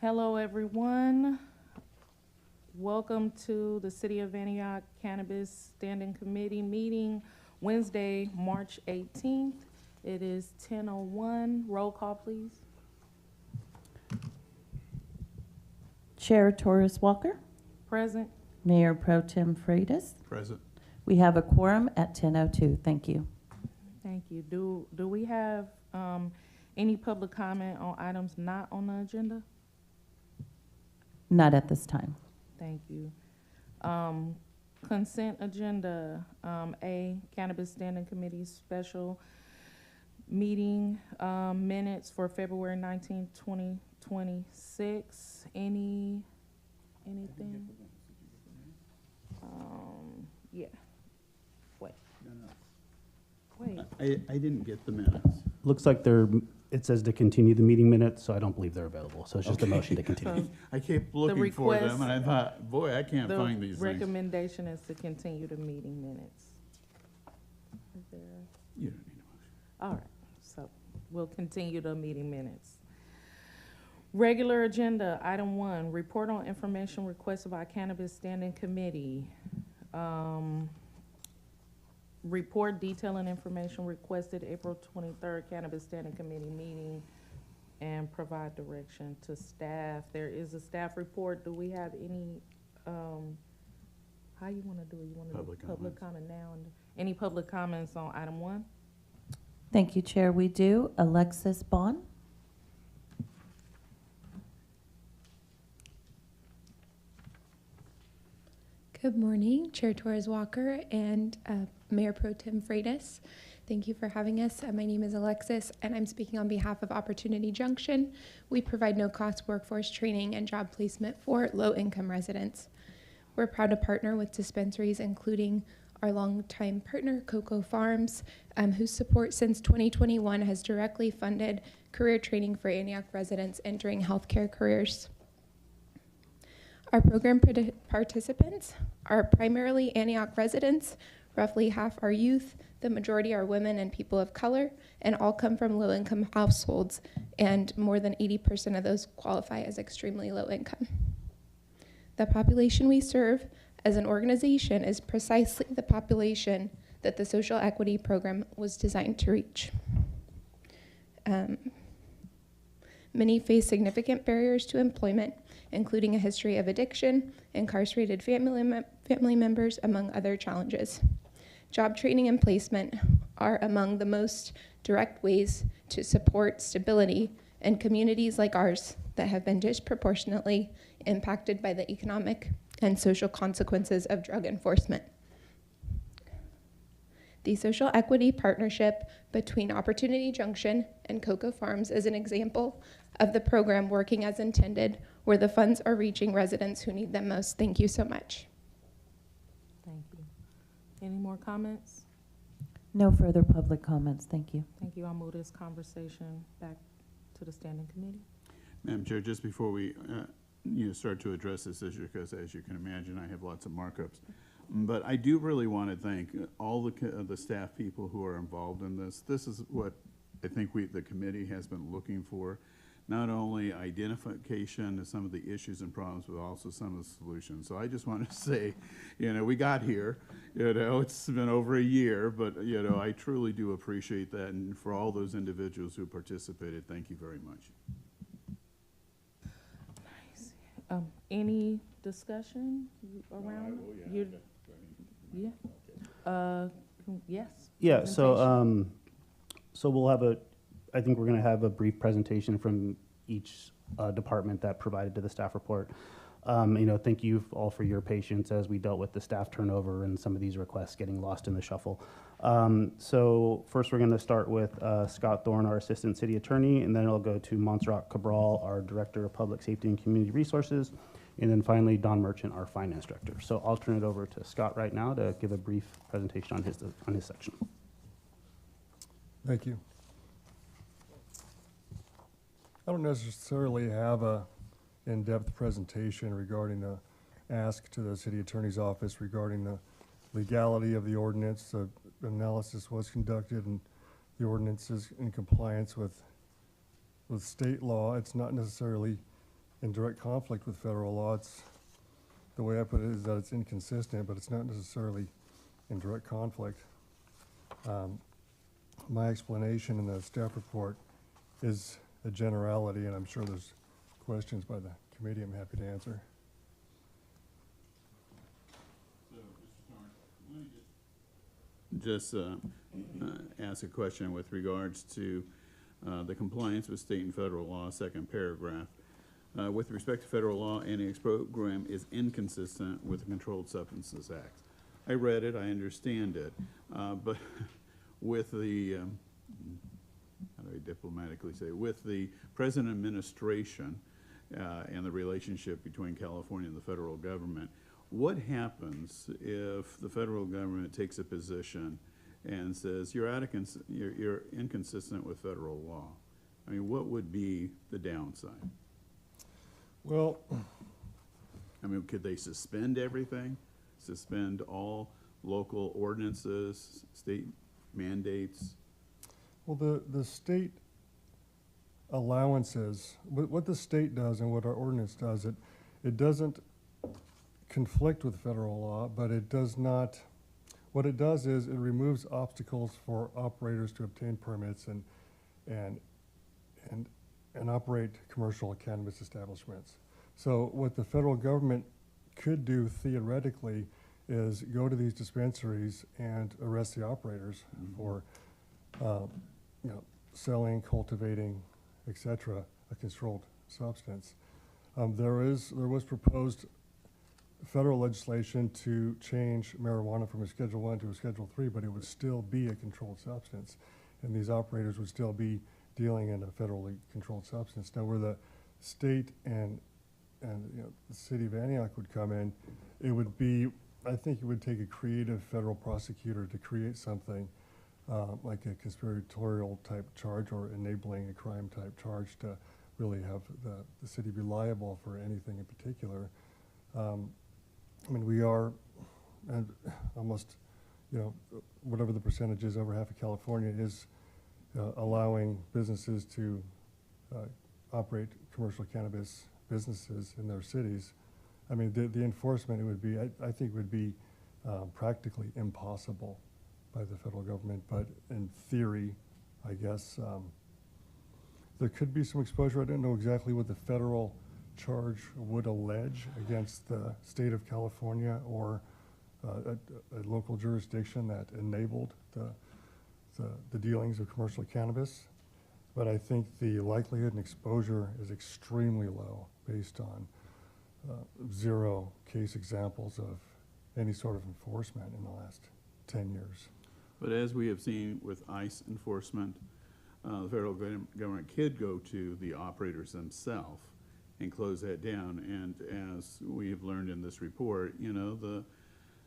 Hello, everyone. Welcome to the City of Antioch Cannabis Standing Committee meeting, Wednesday, March 18th. It is 10:01. Roll call, please. Chair Torres Walker, Present. Mayor Pro Tem Freitas. Present. We have a quorum at 10:02. Thank you. Thank you. Do we have any public comment on items not on the agenda? Not at this time. Thank you. Consent agenda, A, Cannabis Standing Committee special meeting, minutes for February 19th, 2026. Anything? Yeah. Wait. I didn't get the minutes. Looks like it says to continue the meeting minutes, so I don't believe they're available. So it's just a motion to continue. So I kept looking for them, request- and I thought, boy, I can't find these the things. recommendation is to continue the meeting minutes. Is there? You don't need a motion. All right, so we'll continue the meeting minutes. Regular agenda, item 1, report on information requested by Cannabis Standing Committee. Report detailing information requested April 23rd Cannabis Standing Committee meeting and provide direction to staff. There is a staff report. Do we have any, how you wanna do it? You wanna do Public public comments. comment now? And any public comments on item 1? Thank you, Chair. We do. Alexis Bond. Good morning, Chair Torres Walker and Mayor Pro Tem Freitas. Thank you for having us. My name is Alexis, and I'm speaking on behalf of Opportunity Junction. We provide no-cost workforce training and job placement for low-income residents. We're proud to partner with dispensaries, including our longtime partner, Cocoa Farms, whose support since 2021 has directly funded career training for Antioch residents entering healthcare careers. Our program participants are primarily Antioch residents. Roughly half are youth, the majority are women and people of color, and all come from low-income households, and more than 80% of those qualify as extremely low income. The population we serve as an organization is precisely the population that the social equity program was designed to reach. Many face significant barriers to employment, including a history of addiction, incarcerated family members, among other challenges. Job training and placement are among the most direct ways to support stability in communities like ours that have been disproportionately impacted by the economic and social consequences of drug enforcement. The social equity partnership between Opportunity Junction and Cocoa Farms is an example of the program working as intended, where the funds are reaching residents who need them most. Thank you so much. Thank you. Any more comments? No further public comments. Thank you. Thank you. I'll move this conversation back to the standing committee. Madam Chair, just before we start to address this issue, because as you can imagine, I have lots of markups. But I do really want to thank all the staff people who are involved in this. This is what I think the committee has been looking for. Not only identification of some of the issues and problems, but also some of the solutions. So I just want to say, we got here. It's been over a year, but I truly do appreciate that, and for all those individuals who participated, thank you very much. Nice. Any discussion around? Yeah. Yes. Yeah, Presentation. so we'll have I think we're going to have a brief presentation from each department that provided to the staff report. Thank you all for your patience as we dealt with the staff turnover and some of these requests getting lost in the shuffle. So first we're going to start with Scott Thorne, our Assistant City Attorney, and then it'll go to Montserrat Cabral, our Director of Public Safety and Community Resources, and then finally Don Merchant, our Finance Director. So I'll turn it over to Scott right now to give a brief presentation on his section. Thank you. I don't necessarily have a in-depth presentation regarding the ask to the City Attorney's Office regarding the legality of the ordinance. The analysis was conducted and the ordinance is in compliance with state law. It's not necessarily in direct conflict with federal law. It's, the way I put it is that it's inconsistent, but it's not necessarily in direct conflict. My explanation in the staff report is a generality, and I'm sure there's questions by the committee I'm happy to answer. So, Mr. Torrance, let me just ask a question with regards to the compliance with state and federal law, second paragraph. With respect to federal law, Antioch's program is inconsistent with the Controlled Substances Act. I read it, I understand it, but with the, how do I diplomatically say, with the present administration and the relationship between California and the federal government, what happens if the federal government takes a position and says you're you're inconsistent with federal law? I mean, what would be the downside? Well, I mean, could they suspend everything? Suspend all local ordinances, state mandates? well, the state allowances, what the state does and what our ordinance does, it doesn't conflict with federal law, but it does not, what it does is it removes obstacles for operators to obtain permits and operate commercial cannabis establishments. So what the federal government could do theoretically is go to these dispensaries and arrest the operators for, selling, cultivating, etc., a controlled substance. There was proposed federal legislation to change marijuana from a Schedule I to a Schedule III, but it would still be a controlled substance, and these operators would still be dealing in a federally controlled substance. Now, where the state and the city of Antioch would come in, it would be, I think it would take a creative federal prosecutor to create something like a conspiratorial type charge or enabling a crime type charge to really have the city be liable for anything in particular. I mean, we are almost, whatever the percentage is, over half of California is allowing businesses to operate commercial cannabis businesses in their cities. I mean, the enforcement, it would be, I think would be practically impossible by the federal government, but in theory, I guess, there could be some exposure. I don't know exactly what the federal charge would allege against the state of California or a local jurisdiction that enabled the dealings of commercial cannabis. But I think the likelihood and exposure is extremely low based on 0 case examples of any sort of enforcement in the last 10 years. But as we have seen with ICE enforcement, the federal government could go to the operators themselves and close that down. And as we have learned in this report, the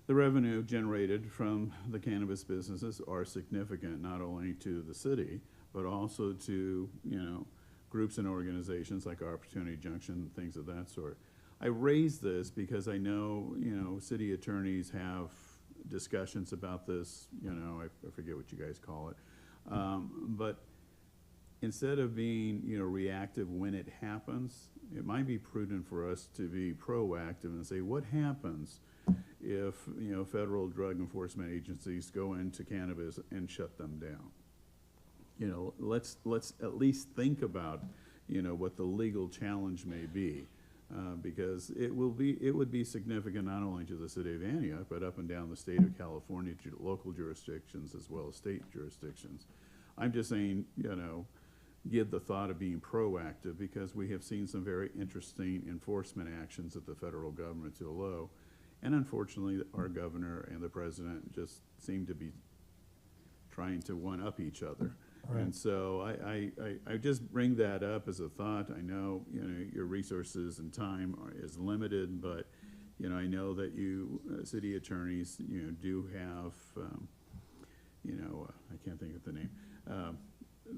revenue generated from the cannabis businesses are significant, not only to the city, but also to, groups and organizations like Opportunity Junction, things of that sort. I raise this because I know, city attorneys have discussions about this, I forget what you guys call it. But instead of being, reactive when it happens, it might be prudent for us to be proactive and say, what happens if, federal drug enforcement agencies go into cannabis and shut them down? Let's at least think about, what the legal challenge may be. Because it would be significant not only to the city of Antioch, but up and down the state of California, to local jurisdictions as well as state jurisdictions. I'm just saying, give the thought of being proactive, because we have seen some very interesting enforcement actions at the federal government too low. And unfortunately, our governor and the president just seem to be trying to one-up each other. Right. And so I just bring that up as a thought. I know, your resources and time is limited, but, I know that you, city attorneys, do have, I can't think of the name,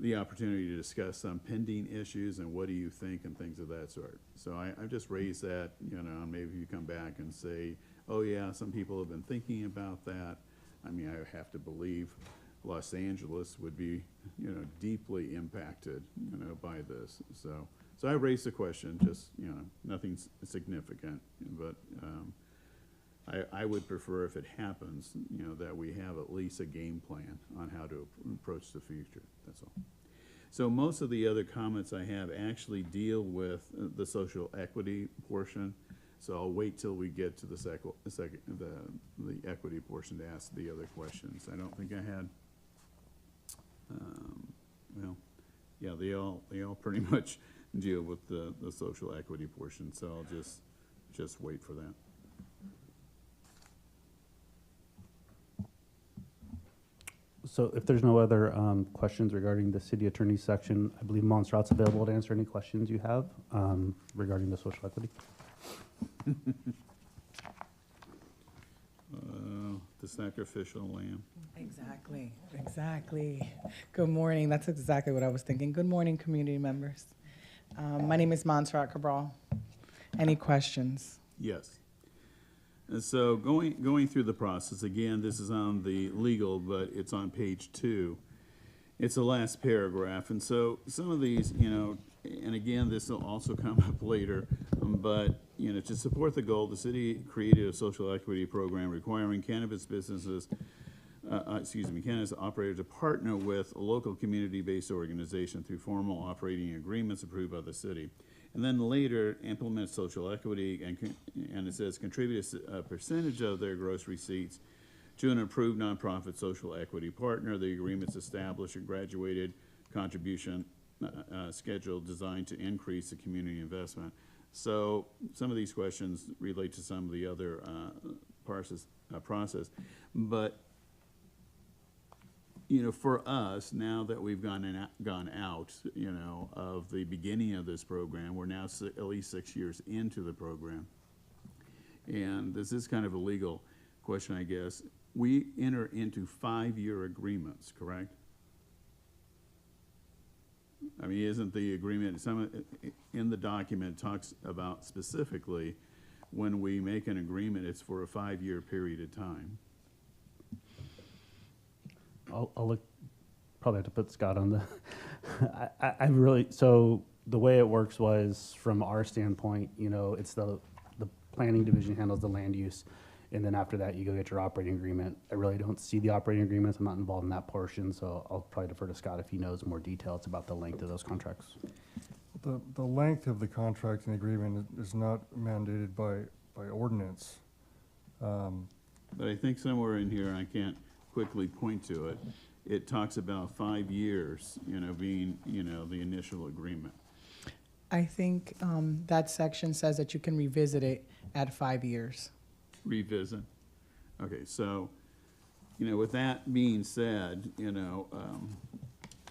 the opportunity to discuss some pending issues and what do you think and things of that sort. So I just raise that, maybe you come back and say, oh yeah, some people have been thinking about that. I mean, I have to believe Los Angeles would be, deeply impacted, by this. So So I raised the question, just, nothing significant, but I would prefer if it happens, that we have at least a game plan on how to approach the future, that's all. So most of the other comments I have actually deal with the social equity portion. So I'll wait till we get to the equity portion to ask the other questions. I don't think I had, well, yeah, they all pretty much deal with the social equity portion. So I'll just wait for that. So if there's no other questions regarding the city attorney section, I believe Montserrat's available to answer any questions you have regarding the social equity. The sacrificial lamb. Exactly. Good morning. That's exactly what I was thinking. Good morning, community members. My name is Montserrat Cabral. Any questions? Yes. And so going through the process, again, this is on the legal, but it's on page 2. It's the last paragraph. And so some of these, and again, this will also come up later, but, to support the goal, the city created a social equity program requiring cannabis businesses, cannabis operators to partner with a local community-based organization through formal operating agreements approved by the city. And then later, implement social equity, and it says contribute a percentage of their gross receipts to an approved nonprofit social equity partner. The agreements establish a graduated contribution schedule designed to increase the community investment. So some of these questions relate to some of the other process, but for us, now that we've gone out, of the beginning of this program, we're now at least 6 years into the program. And this is kind of a legal question, I guess. We enter into 5-year agreements, correct? I mean, isn't the agreement, in the document talks about specifically when we make an agreement, it's for a 5-year period of time. I'll look, probably have to put Scott on the, I really, so the way it works was, from our standpoint, it's the planning division handles the land use, and then after that, you go get your operating agreement. I really don't see the operating agreements. I'm not involved in that portion, so I'll probably defer to Scott if he knows more details about the length of those contracts. The length of the contract and agreement is not mandated by ordinance. But I think somewhere in here, I can't quickly point to it, it talks about 5 years, being, the initial agreement. I think that section says that you can revisit it at 5 years. Revisit. Okay, so, with that being said,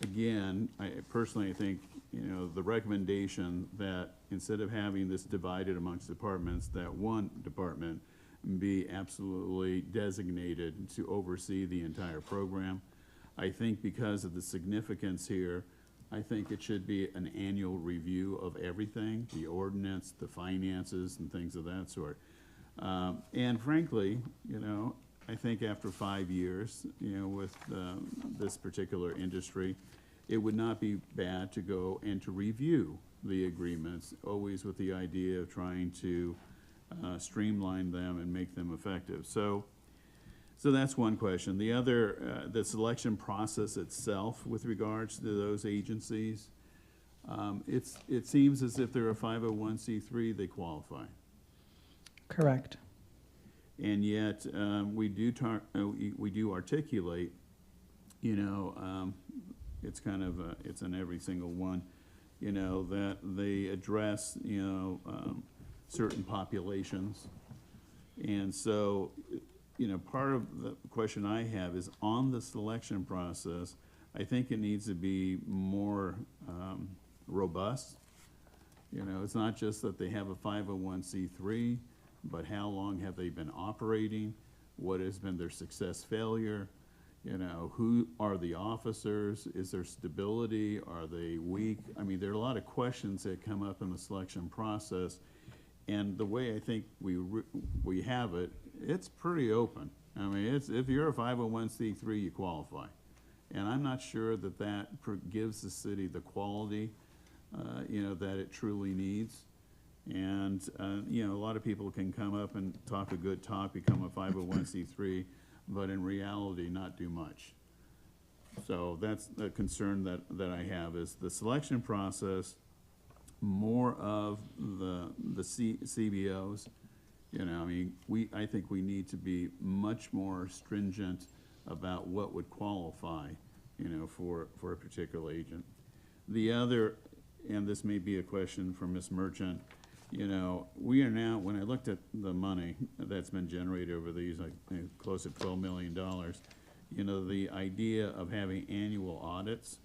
again, I personally think, the recommendation that instead of having this divided amongst departments, that one department be absolutely designated to oversee the entire program. I think because of the significance here, I think it should be an annual review of everything, the ordinance, the finances, and things of that sort. And frankly, I think after 5 years, with this particular industry, it would not be bad to go and to review the agreements, always with the idea of trying to streamline them and make them effective. So that's one question. The other, the selection process itself with regards to those agencies, it seems as if they're a 501c3, they qualify. Correct. And yet, we do articulate, it's kind of, it's in every single one, that they address, certain populations. And so, part of the question I have is on the selection process, I think it needs to be more robust. It's not just that they have a 501c3, but how long have they been operating? What has been their success failure? Who are the officers? Is there stability? Are they weak? I mean, there are a lot of questions that come up in the selection process. And the way I think we have it, it's pretty open. I mean, if you're a 501c3, you qualify. And I'm not sure that gives the city the quality that it truly needs. And, a lot of people can come up and talk a good talk, become a 501c3, but in reality, not do much. So that's the concern that I have, is the selection process, more of the CBOs. I think we need to be much more stringent about what would qualify, for a particular agent. The other, and this may be a question for Ms. Merchant, we are now, when I looked at the money that's been generated over these, close to $12 million, the idea of having annual audits,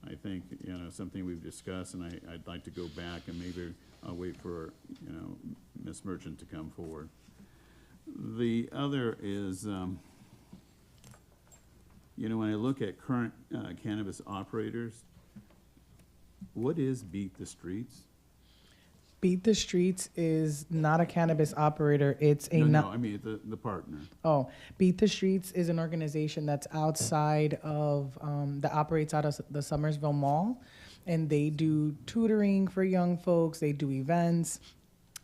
I think, something we've discussed, and I'd like to go back, and maybe I'll wait for, Ms. Merchant to come forward. The other is, when I look at current cannabis operators, what is Beat the Streets? Beat the Streets is not a cannabis operator. It's a No, I mean the partner. Oh, Beat the Streets is an organization that's outside of, that operates out of the Summersville Mall. And they do tutoring for young folks. They do events.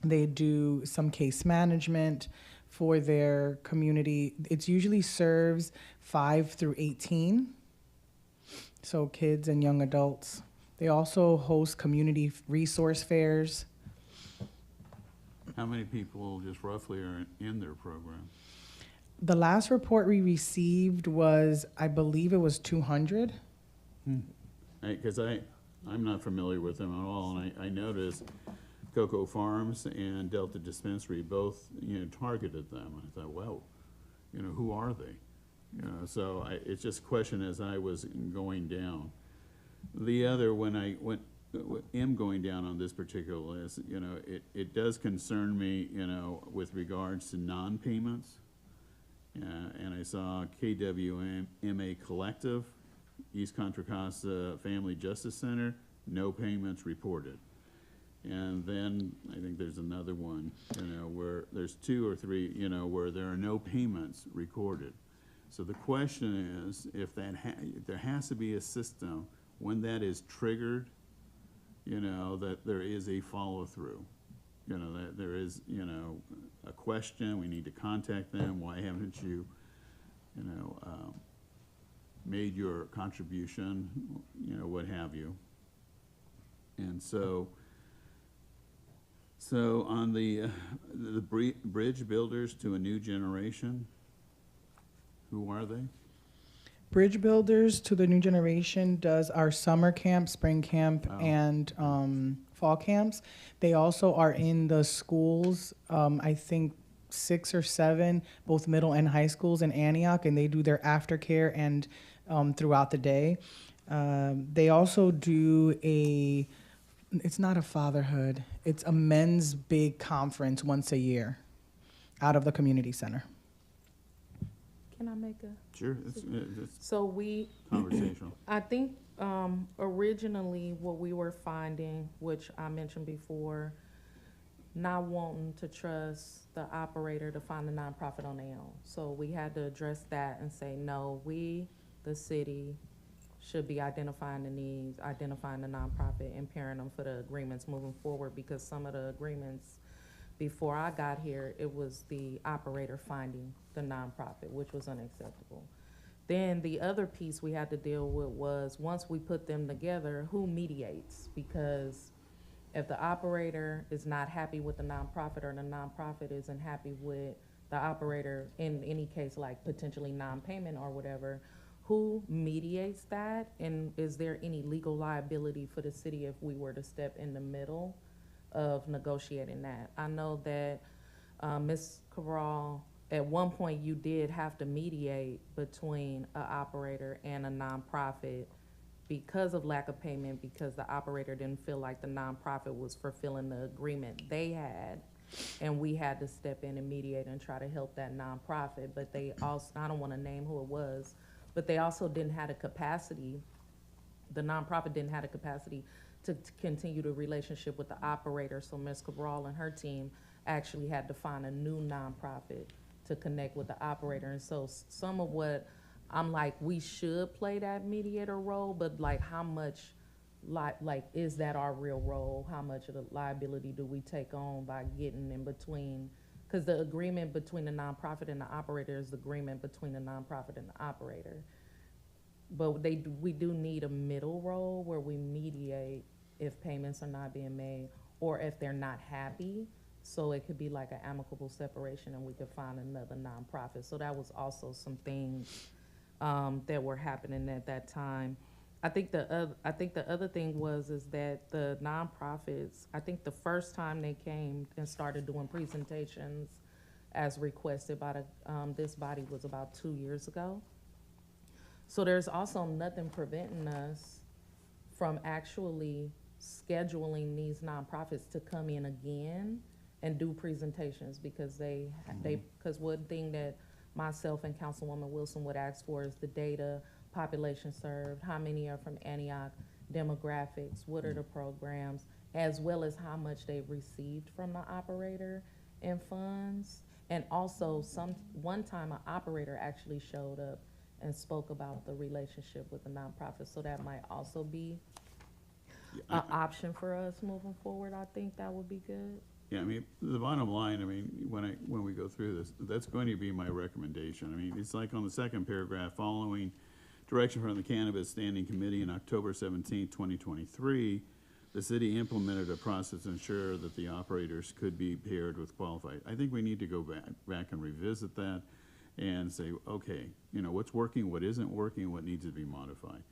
They do some case management for their community. It usually serves 5 through 18. So kids and young adults. They also host community resource fairs. How many people just roughly are in their program? The last report we received was, I believe it was 200. Because I'm not familiar with them at all, and I noticed Cocoa Farms and Delta Dispensary both, targeted them. I thought, well, who are they? So it's just a question as I was going down. The other, when I am going down on this particular list, it does concern me, with regards to non-payments. And I saw KWMA Collective, East Contra Costa Family Justice Center, no payments reported. And then I think there's another one, where there's 2 or 3, where there are no payments recorded. So the question is, if there has to be a system when that is triggered, that there is a follow-through. That there is, a question, we need to contact them, why haven't you, made your contribution, what have you. And so on the bridge builders to a new generation, who are they? Bridge Builders to the New Generation does our summer camp, spring camp, and fall camps. They also are in the schools, I think 6 or 7, both middle and high schools in Antioch, and they do their aftercare and throughout the day. They also do it's not a fatherhood, it's a men's big conference once a year out of the community center. Can I make a? Sure, it's So we, conversational. I think originally what we were finding, which I mentioned before, not wanting to trust the operator to find the nonprofit on their own. So we had to address that and say, no, we, the city, should be identifying the needs, identifying the nonprofit, and pairing them for the agreements moving forward, because some of the agreements before I got here, it was the operator finding the nonprofit, which was unacceptable. Then the other piece we had to deal with was, once we put them together, who mediates? Because if the operator is not happy with the nonprofit, or the nonprofit isn't happy with the operator, in any case like potentially non-payment or whatever, who mediates that? And is there any legal liability for the city if we were to step in the middle of negotiating that? I know that Ms. Cabral, at one point you did have to mediate between an operator and a nonprofit because of lack of payment, because the operator didn't feel like the nonprofit was fulfilling the agreement they had, and we had to step in and mediate and try to help that nonprofit. But they also, I don't want to name who it was, but they also didn't have the capacity, the nonprofit didn't have the capacity to continue the relationship with the operator. So Ms. Cabral and her team actually had to find a new nonprofit to connect with the operator. And so some of what I'm like, we should play that mediator role, but like how much like, is that our real role? How much of the liability do we take on by getting in between? Because the agreement between the nonprofit and the operator is the agreement between the nonprofit and the operator. But we do need a middle role where we mediate if payments are not being made or if they're not happy. So it could be like an amicable separation and we could find another nonprofit. So that was also some things that were happening at that time. I think the other thing is that the nonprofits, I think the first time they came and started doing presentations as requested by this body was about 2 years ago. So there's also nothing preventing us from actually scheduling these nonprofits to come in again and do presentations because because one thing that myself and Councilwoman Wilson would ask for is the data, population served, how many are from Antioch, demographics, what are the programs, as well as how much they've received from the operator in funds. And also one time an operator actually showed up and spoke about the relationship with the nonprofit. So that might also be an option for us moving forward. I think that would be good. Yeah, I mean, the bottom line, I mean, when we go through this, that's going to be my recommendation. I mean, it's like on the second paragraph, following direction from the Cannabis Standing Committee in October 17, 2023, the city implemented a process to ensure that the operators could be paired with qualified. I think we need to go back and revisit that and say, okay, you know, what's working, what isn't working, what needs to be modified.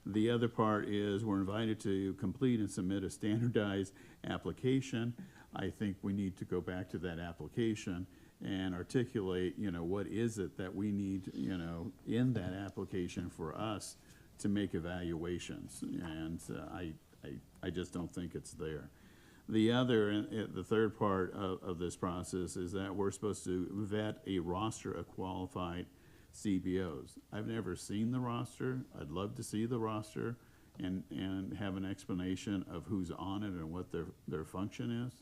The other part is we're invited to complete and submit a standardized application. I think we need to go back to that application and articulate, you know, what is it that we need, you know, in that application for us to make evaluations. And I just don't think it's there. The third part of this process is that we're supposed to vet a roster of qualified CBOs. I've never seen the roster. I'd love to see the roster and have an explanation of who's on it and what their function is.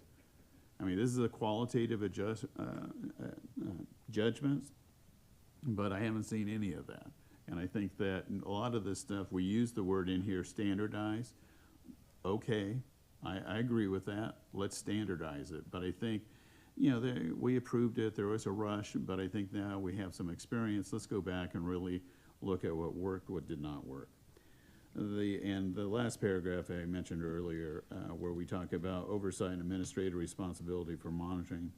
I mean, this is a qualitative judgment, but I haven't seen any of that. And I think that a lot of this stuff, we use the word in here, standardize. Okay, I agree with that. Let's standardize it. But I think, you know, we approved it. There was a rush, but I think now we have some experience. Let's go back and really look at what worked, what did not work. And the last paragraph I mentioned earlier, where we talk about oversight and administrative responsibility for monitoring,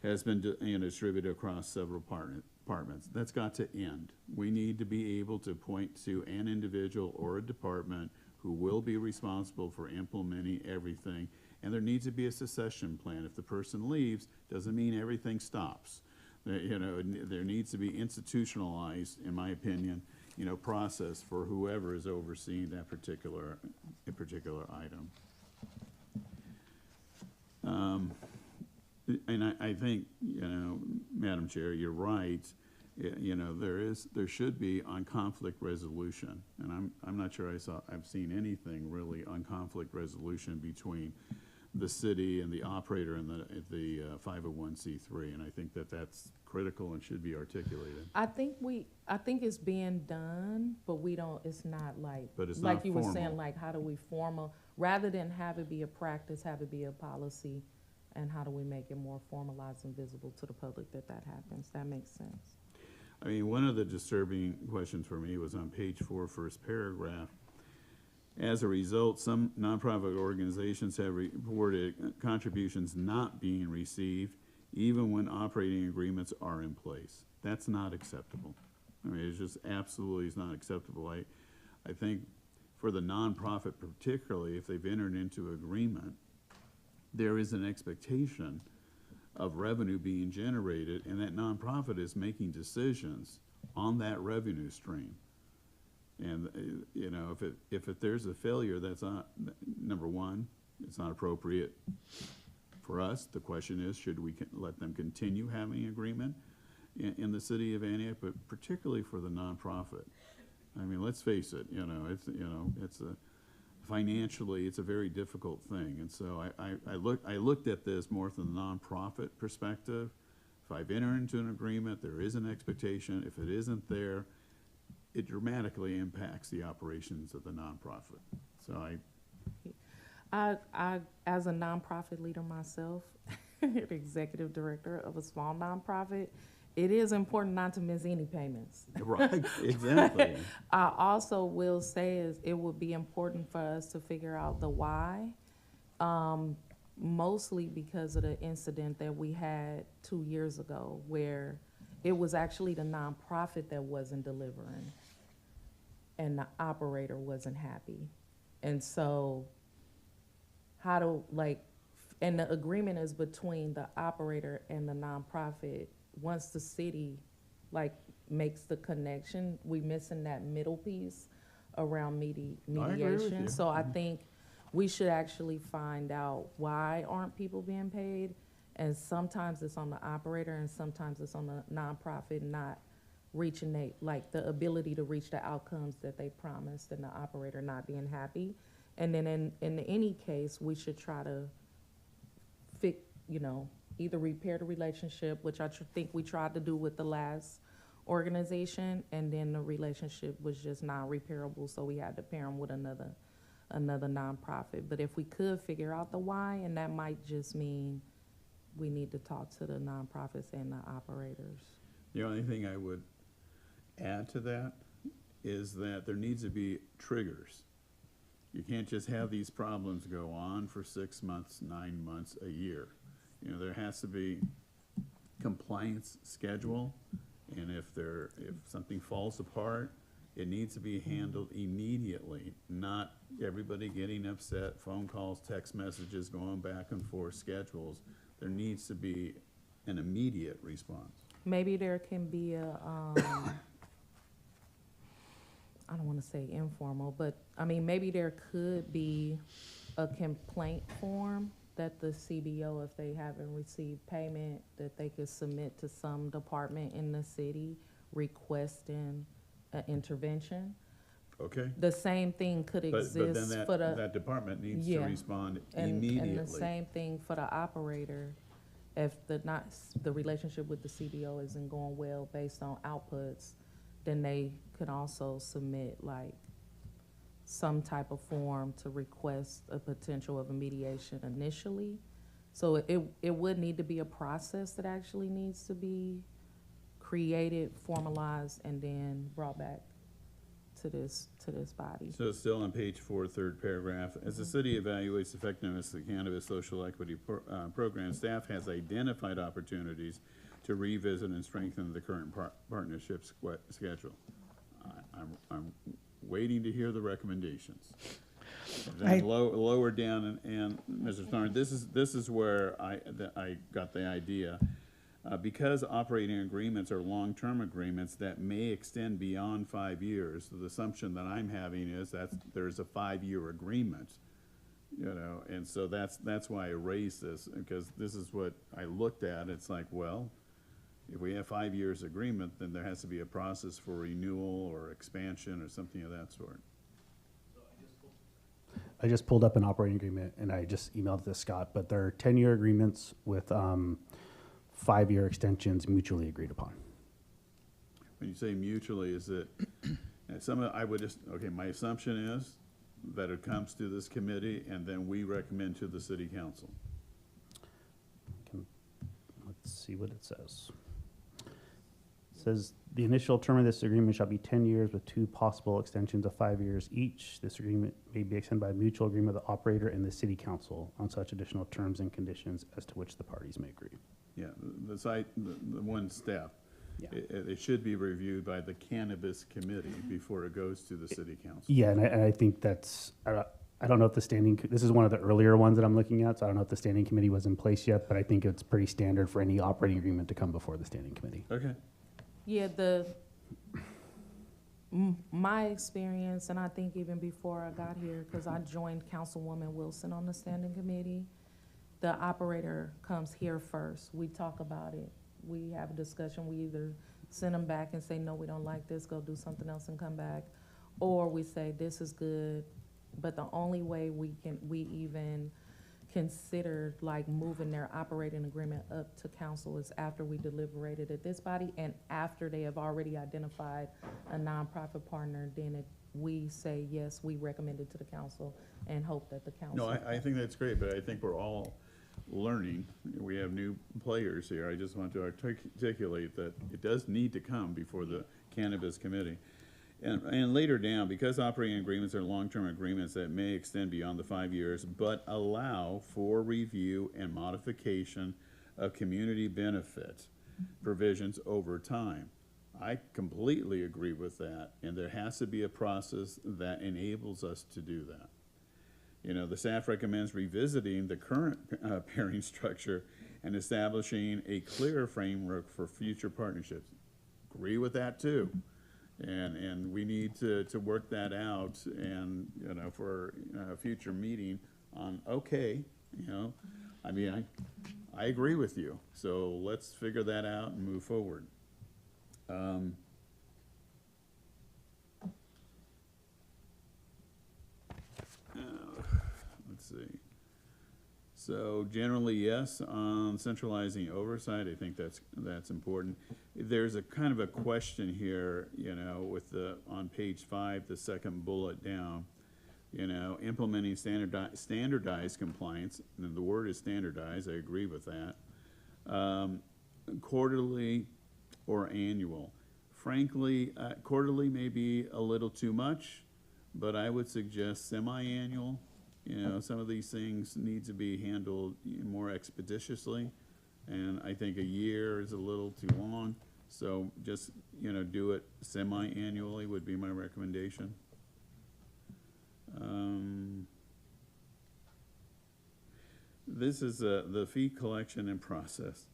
has been distributed across several departments. That's got to end. We need to be able to point to an individual or a department who will be responsible for implementing everything, and there needs to be a succession plan. If the person leaves, doesn't mean everything stops. You know, there needs to be institutionalized, in my opinion, you know, process for whoever is overseeing that particular item. And I think, you know, Madam Chair, you're right. You know, there should be on conflict resolution, and I'm not sure I've seen anything really on conflict resolution between the city and the operator and the 501c3, and I think that's critical and should be articulated. I think it's being done, but it's not like, But it's like not you formal. were saying, like, how do we rather than have it be a practice, have it be a policy, and how do we make it more formalized and visible to the public that happens? That makes sense. I mean, one of the disturbing questions for me was on page 4, first paragraph. As a result, some nonprofit organizations have reported contributions not being received, even when operating agreements are in place. That's not acceptable. I mean, it's just absolutely is not acceptable. I think for the nonprofit particularly, if they've entered into agreement, there is an expectation of revenue being generated, and that nonprofit is making decisions on that revenue stream. And you know, if there's a failure, that's not, number one, it's not appropriate for us. The question is, should we let them continue having agreement in the city of Antioch, but particularly for the nonprofit? I mean, let's face it. Financially, it's a very difficult thing, and so I looked at this more from the nonprofit perspective. If I've entered into an agreement, there is an expectation. If it isn't there, it dramatically impacts the operations of the nonprofit. So As a nonprofit leader myself, the executive director of a small nonprofit, it is important not to miss any payments. Right, exactly. I also will say is it would be important for us to figure out the why, mostly because of the incident that we had 2 years ago where it was actually the nonprofit that wasn't delivering and the operator wasn't happy. And so and the agreement is between the operator and the nonprofit. Once the city makes the connection, we missing that middle piece around mediation. you. So I think we should actually find out why aren't people being paid, and sometimes it's on the operator and sometimes it's on the nonprofit not reaching the ability to reach the outcomes that they promised, and the operator not being happy. And then in any case, we should try to either repair the relationship, which I think we tried to do with the last organization, and then the relationship was just not repairable, so we had to pair them with another nonprofit. But if we could figure out the why, and that might just mean we need to talk to the nonprofits and the operators. The only thing I would add to that is that there needs to be triggers. You can't just have these problems go on for 6 months, 9 months, a year. There has to be compliance schedule, and if something falls apart, it needs to be handled immediately, not everybody getting upset, phone calls, text messages, going back and forth, schedules. There needs to be an immediate response. Maybe there can be I don't want to say informal, but maybe there could be a complaint form that the CBO, if they haven't received payment, that they could submit to some department in the city requesting an intervention. Okay? The same thing could But exist then for that department needs to Yeah. respond and immediately. the same thing for the operator. If the relationship with the CBO isn't going well based on outputs, then they could also submit some type of form to request a potential of a mediation initially. So it would need to be a process that actually needs to be created, formalized, and then brought back to this body. So still on page 4, third paragraph, as the city evaluates the effectiveness of the cannabis social equity program, staff has identified opportunities to revisit and strengthen the current partnership schedule. I'm waiting to hear the recommendations. Then lower down, and Mr. Thorne, this is where I got the idea. Because operating agreements are long-term agreements that may extend beyond 5 years, the assumption that I'm having is that there's a 5-year agreement, and so that's why I raised this, because this is what I looked at. It's like, well, if we have 5 years agreement, then there has to be a process for renewal or expansion or something of that sort. I just pulled up an operating agreement and I just emailed it to Scott, but they're 10-year agreements with 5-year extensions mutually agreed upon. When you say mutually, is it, my assumption is that it comes to this committee and then we recommend to the city council. Let's see what it says. It says the initial term of this agreement shall be 10 years with 2 possible extensions of 5 years each. This agreement may be extended by mutual agreement of the operator and the city council on such additional terms and conditions as to which the parties may agree. Yeah, the one step. Yeah. It should be reviewed by the Cannabis Committee before it goes to the city council. Yeah, and I think that's, I don't know if this is one of the earlier ones that I'm looking at, so I don't know if the standing committee was in place yet, but I think it's pretty standard for any operating agreement to come before the standing committee. Okay. Yeah, my experience, and I think even before I got here, because I joined Councilwoman Wilson on the standing committee, the operator comes here first. We talk about it. We have a discussion. We either send them back and say, no, we don't like this, go do something else and come back. Or we say, this is good. But the only way we even considered moving their operating agreement up to council is after we deliberated at this body and after they have already identified a nonprofit partner, then we say, yes, we recommend it to the council and hope that the council. No, I think that's great, but I think we're all learning. We have new players here. I just want to articulate that it does need to come before the Cannabis Committee. And later down, because operating agreements are long-term agreements that may extend beyond the 5 years, but allow for review and modification of community benefit provisions over time. I completely agree with that, and there has to be a process that enables us to do that. You know, the staff recommends revisiting the current pairing structure and establishing a clear framework for future partnerships. Agree with that too. And we need to work that out and, you know, for a future meeting on, okay, you know, I mean, I agree with you. So let's figure that out and move forward. Let's see. So generally, yes, on centralizing oversight, I think that's important. There's a kind of a question here, you know, with on page 5, the second bullet down, you know, implementing standardized compliance, and the word is standardized, I agree with that. Quarterly or annual. Frankly, quarterly may be a little too much, but I would suggest semi-annual. You know, some of these things need to be handled more expeditiously, and I think a year is a little too long. So just, you know, do it semi-annually would be my recommendation. This is the fee collection and process.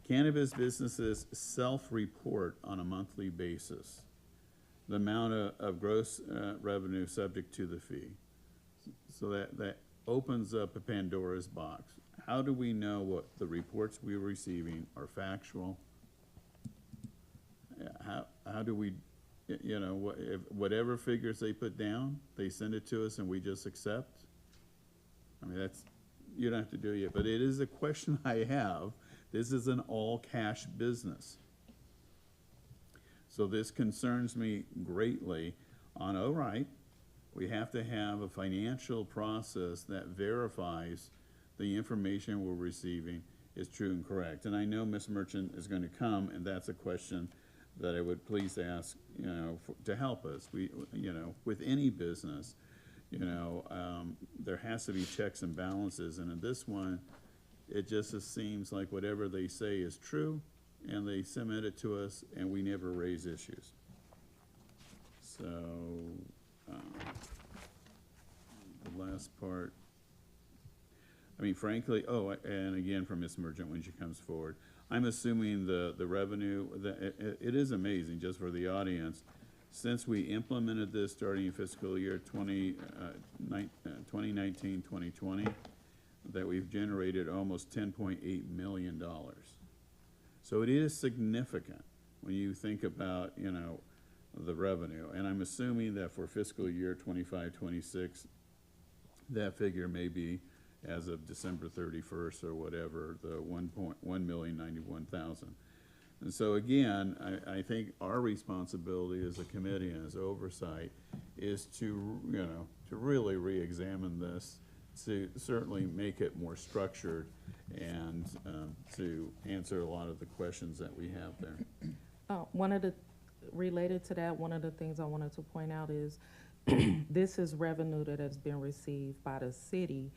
Cannabis businesses self-report on a monthly basis the amount of gross revenue subject to the fee. So that opens up a Pandora's box. How do we know what the reports we're receiving are factual? How do we, you know, whatever figures they put down, they send it to us and we just accept? I mean, that's, you don't have to do it yet, but it is a question I have. This is an all-cash business. So this concerns me greatly on, all right, we have to have a financial process that verifies the information we're receiving is true and correct. And I know Ms. Merchant is going to come, and that's a question that I would please ask, you know, to help us. We, you know, with any business, you know, there has to be checks and balances, and in this one, it just seems like whatever they say is true, and they submit it to us, and we never raise issues. So, the last part, I mean, frankly, oh, and again from Ms. Merchant when she comes forward, I'm assuming the revenue, it is amazing, just for the audience, since we implemented this starting in fiscal year 2019, 2020, that we've generated almost $10.8 million. So it is significant when you think about, you know, the revenue. And I'm assuming that for fiscal year 25, 26, that figure may be as of December 31st or whatever, the 1,091,000. And so again, I think our responsibility as a committee and as oversight is to, you know, to really re-examine this, to certainly make it more structured and to answer a lot of the questions that we have there. Related to that, one of the things I wanted to point out is this is revenue that has been received by the city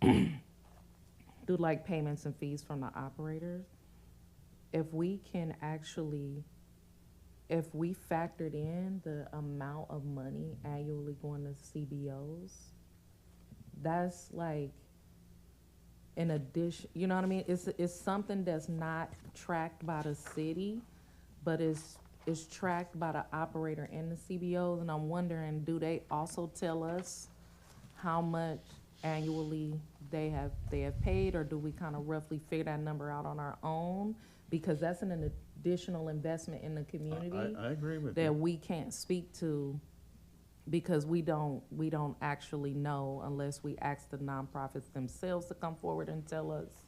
through like payments and fees from the operators. If we can actually, if we factored in the amount of money annually going to CBOs, that's like in addition, you know what I mean? It's something that's not tracked by the city, but it's tracked by the operator and the CBOs, and I'm wondering, do they also tell us how much annually they have paid, or do we kind of roughly figure that number out on our own? Because that's an additional investment in the community. I agree with that you. we can't speak to, because we don't actually know unless we ask the nonprofits themselves to come forward and tell us,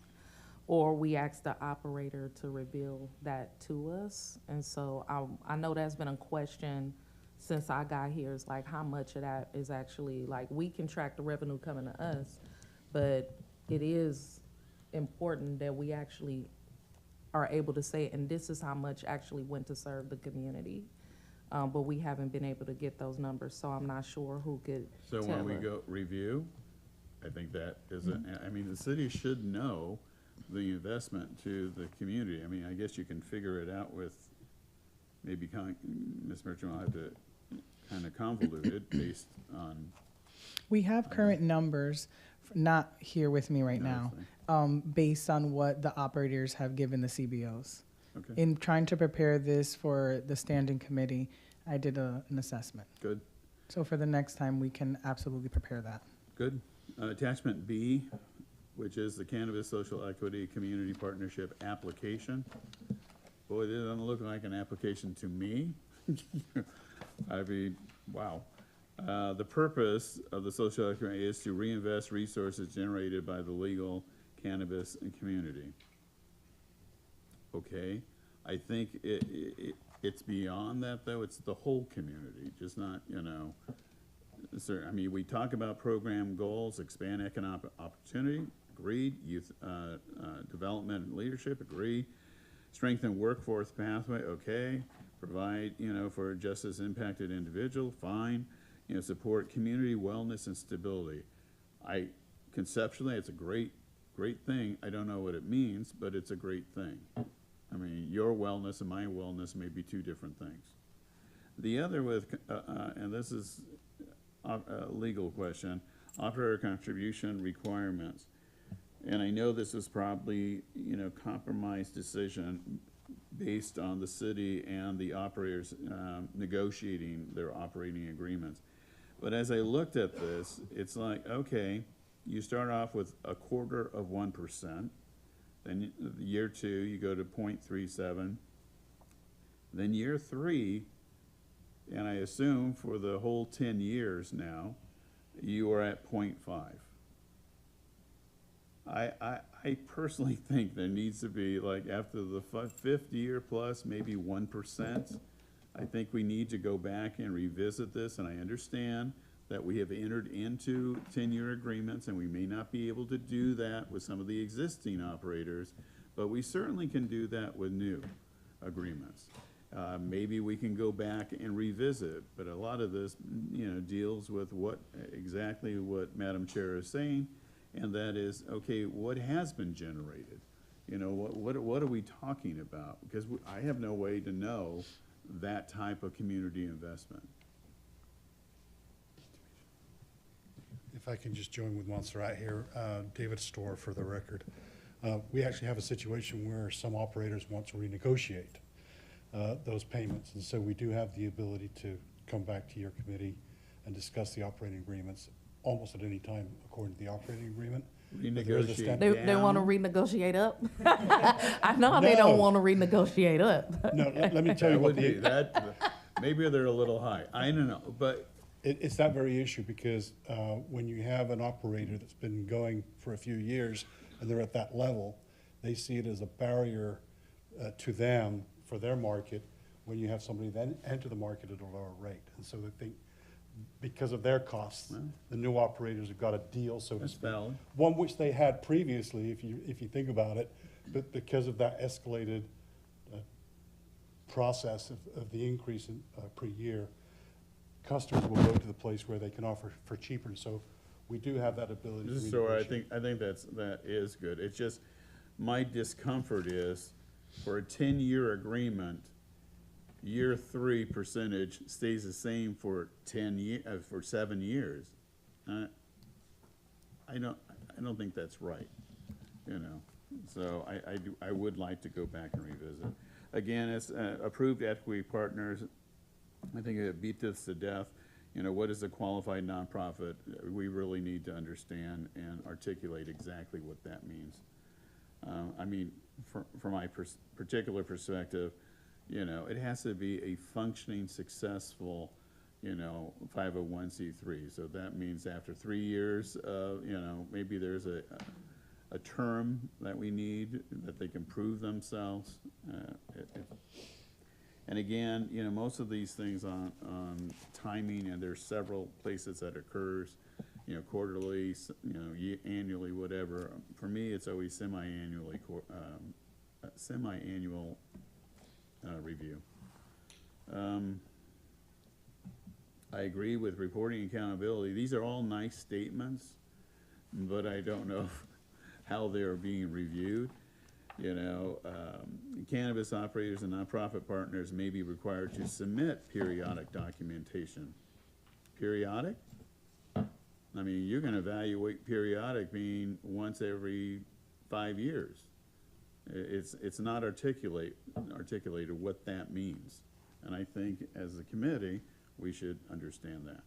or we ask the operator to reveal that to us. And so I know that's been a question since I got here, is like how much of that is actually, like, we can track the revenue coming to us, but it is important that we actually are able to say, and this is how much actually went to serve the community. But we haven't been able to get those numbers, so I'm not sure who could So tell when we us. go review, I think that is, I mean, the city should know the investment to the community. I mean, I guess you can figure it out with, maybe, Ms. Merchant will have to kind of convolute it based on. We have current numbers, not here with me right No, now, that's based on what the operators have given the CBOs. Okay, In trying to prepare this for the standing committee, I did an assessment. good, So for the next time, we can absolutely prepare that. good. Attachment B, which is the Cannabis Social Equity Community Partnership application. Boy, this doesn't look like an application to me. I mean, wow. The purpose of the social equity is to reinvest resources generated by the legal cannabis community. Okay, I think it's beyond that, though. It's the whole community, just not, you know, I mean, we talk about program goals, expand economic opportunity, agreed. Youth development and leadership, agreed. Strengthen workforce pathway, okay. Provide, you know, for justice impacted individual, fine. You know, support community wellness and stability. Conceptually, it's a great thing. I don't know what it means, but it's a great thing. I mean, your wellness and my wellness may be two different things. The other with, and this is a legal question, operator contribution requirements. And I know this is probably, you know, compromise decision based on the city and the operators negotiating their operating agreements. But as I looked at this, it's like, okay, you start off with 0.25%. Then year 2, you go to 0.37. Then year 3, and I assume for the whole 10 years now, you are at 0.5. I personally think there needs to be, like, after the 5th year plus, maybe 1%. I think we need to go back and revisit this, and I understand that we have entered into 10-year agreements, and we may not be able to do that with some of the existing operators, but we certainly can do that with new agreements. Maybe we can go back and revisit, but a lot of this, you know, deals with exactly what Madam Chair is saying, and that is, okay, what has been generated? You know, what are we talking about? Because I have no way to know that type of community investment. If I can just join with Montserrat here, David Storr for the record. We actually have a situation where some operators want to renegotiate those payments, and so we do have the ability to come back to your committee and discuss the operating agreements almost at any time according to the operating agreement. Renegotiate They want to down? renegotiate up? I know they don't No. want to renegotiate up. No, let me tell you That what would be, maybe they're a little high. I don't know, but It's that very issue because when you have an operator that's been going for a few years and they're at that level, they see it as a barrier to them for their market when you have somebody then enter the market at a lower rate. And so they think because of their costs, the new operators have got a deal, so to that's speak. valid. One which they had previously, if you think about it, but because of that escalated process of the increase in, per year, customers will go to the place where they can offer for cheaper. So we do have that ability to So I renegotiate. think that is good. It's just, my discomfort is for a 10-year agreement, year 3 percentage stays the same for 7 years. I don't think that's right, you know. So I would like to go back and revisit. Again, it's approved equity partners. I think it beat this to death. You know, what is a qualified nonprofit? We really need to understand and articulate exactly what that means. I mean, from my particular perspective, you know, it has to be a functioning, successful, you know, 501c3. So that means after 3 years, you know, maybe there's a term that we need, that they can prove themselves. And again, you know, most of these things on timing, and there's several places that occurs, you know, quarterly, annually, whatever. For me, it's always semi-annual review. I agree with reporting accountability. These are all nice statements, but I don't know how they're being reviewed. You know, cannabis operators and nonprofit partners may be required to submit periodic documentation. Periodic? I mean, you're gonna evaluate periodic being once every 5 years. It's not articulated what that means. And I think as a committee, we should understand that.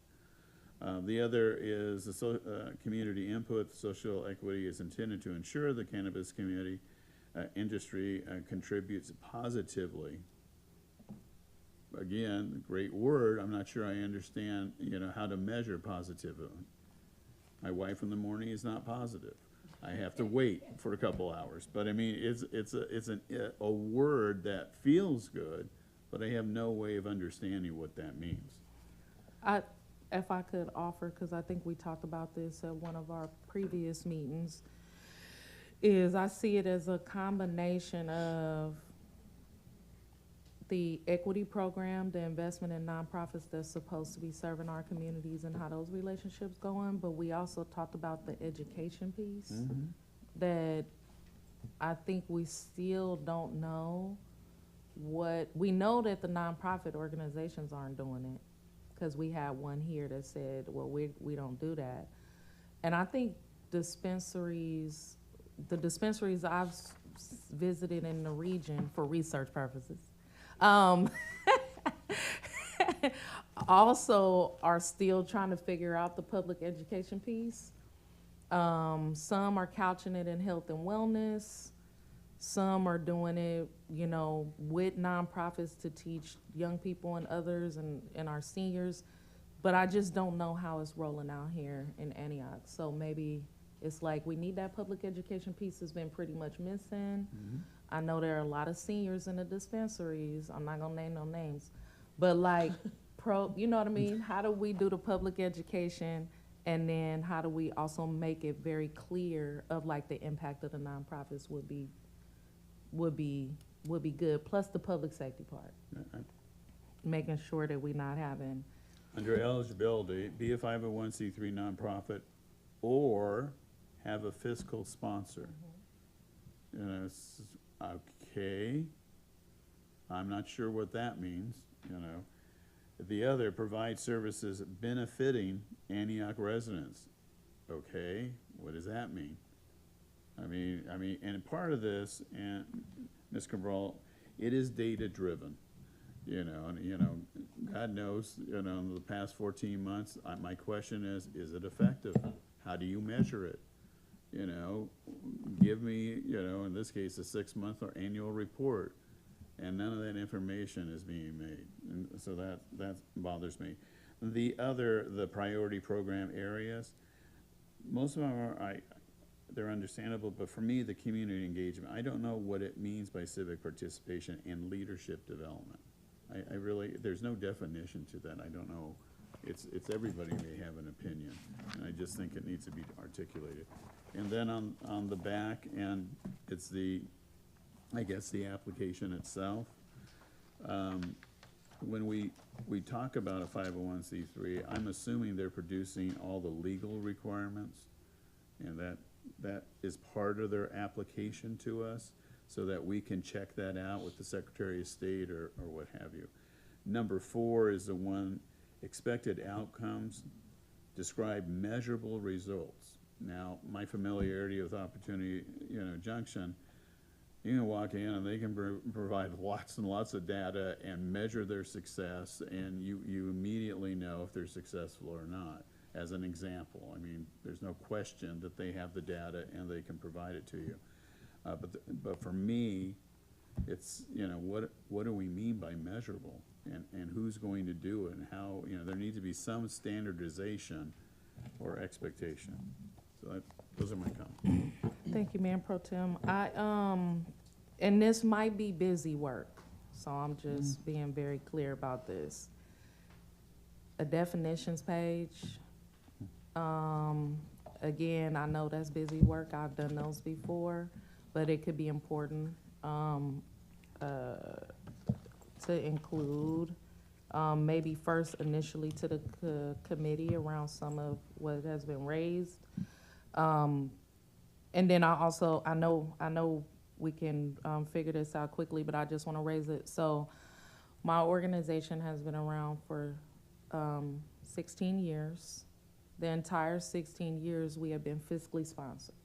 The other is the community input. Social equity is intended to ensure the cannabis community industry contributes positively. Again, great word. I'm not sure I understand, you know, how to measure positively. My wife in the morning is not positive. I have to wait for a couple hours. But I mean, it's a word that feels good, but I have no way of understanding what that means. If I could offer, because I think we talked about this at one of our previous meetings, is I see it as a combination of the equity program, the investment in nonprofits that's supposed to be serving our communities and how those relationships going, but we also talked about the education piece that I think we still don't know we know that the nonprofit organizations aren't doing it, because we had one here that said, well, we don't do that. And I think the dispensaries I've visited in the region for research purposes, also are still trying to figure out the public education piece. Some are couching it in health and wellness. Some are doing it, you know, with nonprofits to teach young people and others and our seniors. But I just don't know how it's rolling out here in Antioch. So maybe it's like we need that public education piece has been pretty much missing. I know there are a lot of seniors in the dispensaries. I'm not gonna name no names, but like you know what I mean? How do we do the public education, and then how do we also make it very clear of like the impact of the nonprofits would be good, plus the public safety part, making sure that we're not having. Under eligibility, be a 501c3 nonprofit or have a fiscal sponsor. You know, okay, I'm not sure what that means, you know. The other, provide services benefiting Antioch residents. Okay, what does that mean? I mean, and part of this, and Ms. Cabral, it is data driven, you know, and you know, God knows, you know, in the past 14 months, my question is it effective? How do you measure it? You know, give me, you know, in this case, a 6-month or annual report, and none of that information is being made, and so that bothers me. The priority program areas, most of them are, they're understandable, but for me, the community engagement, I don't know what it means by civic participation and leadership development. I really, there's no definition to that. I don't know. It's everybody may have an opinion, and I just think it needs to be articulated. And then on the back end, it's I guess the application itself. When we talk about a 501c3, I'm assuming they're producing all the legal requirements, and that is part of their application to us, so that we can check that out with the Secretary of State or what have you. Number 4 is the one, expected outcomes, describe measurable results. Now, my familiarity with Opportunity, you know, Junction, you can walk in and they can provide lots and lots of data and measure their success, and you immediately know if they're successful or not. As an example, I mean, there's no question that they have the data and they can provide it to you. But for me, it's, you know, what do we mean by measurable, and who's going to do it, and how, you know, there needs to be some standardization or expectation. So those are my comments. Thank you, Mayor Pro Tem. And this might be busy work, so I'm just being very clear about this. A definitions page, again, I know that's busy work, I've done those before, but it could be important, to include, maybe first initially to the committee around some of what has been raised. And then I know we can, figure this out quickly, but I just wanna raise it. So my organization has been around for, 16 years. The entire 16 years, we have been fiscally sponsored.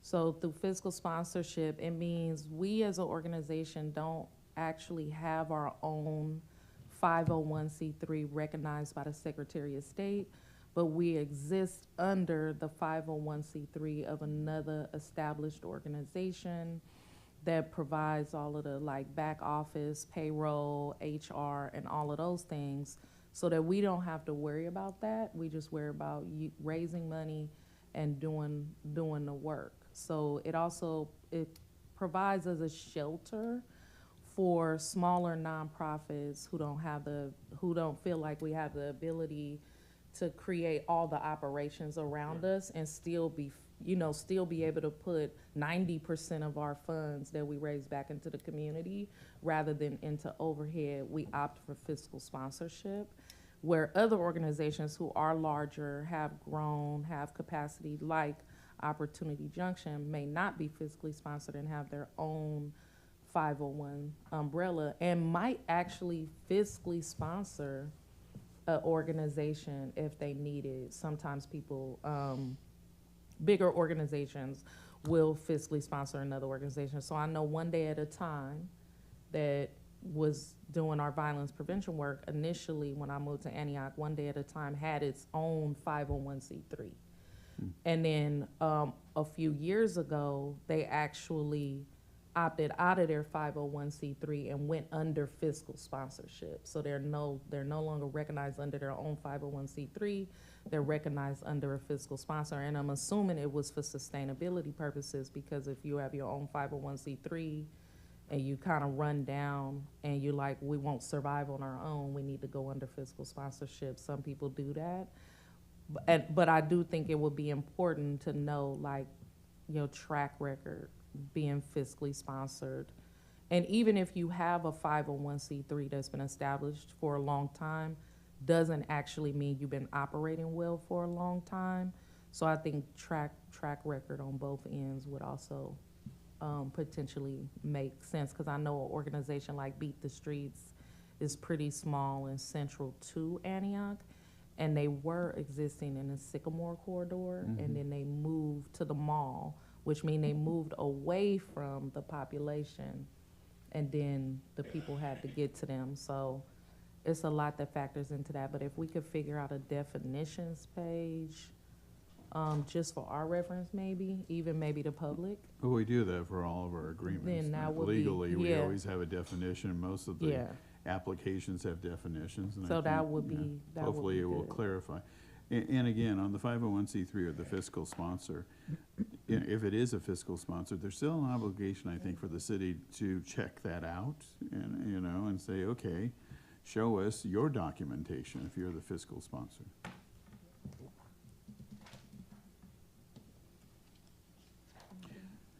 So through fiscal sponsorship, it means we as an organization don't actually have our own 501c3 recognized by the Secretary of State, but we exist under the 501c3 of another established organization that provides all of the like back office, payroll, HR, and all of those things, so that we don't have to worry about that. We just worry about raising money and doing the work. So it provides us a shelter for smaller nonprofits who don't feel like we have the ability to create all the operations around us and still be able to put 90% of our funds that we raise back into the community rather than into overhead. We opt for fiscal sponsorship, where other organizations who are larger, have grown, have capacity, like Opportunity Junction, may not be fiscally sponsored and have their own 501 umbrella and might actually fiscally sponsor an organization if they need it. Sometimes people, bigger organizations will fiscally sponsor another organization. So I know One Day at a Time that was doing our violence prevention work initially when I moved to Antioch, One Day at a Time had its own 501c3. And then a few years ago, they actually opted out of their 501c3 and went under fiscal sponsorship. So they're no longer recognized under their own 501c3. They're recognized under a fiscal sponsor. And I'm assuming it was for sustainability purposes, because if you have your own 501c3 and you kind of run down and you're like, we won't survive on our own, we need to go under fiscal sponsorship. Some people do that. But I do think it would be important to know, like, your track record being fiscally sponsored. And even if you have a 501c3 that's been established for a long time, doesn't actually mean you've been operating well for a long time. So I think track record on both ends would also potentially make sense, because I know an organization like Beat the Streets is pretty small and central to Antioch, and they were existing in the Sycamore corridor, and then they moved to the mall, which means they moved away from the population, and then the people had to get to them. So it's a lot that factors into that. But if we could figure out a definitions page, just for our reference, even maybe the public. Well, we do that for all of our agreements. Then that would be- Legally, we yeah. always have a definition. Most of the Yeah. applications have definitions. And I So that think, would you know, be, that would hopefully be it will good. clarify. And again, on the 501c3 or the fiscal sponsor, if it is a fiscal sponsor, there's still an obligation, I think, for the city to check that out and, and say, okay, show us your documentation if you're the fiscal sponsor.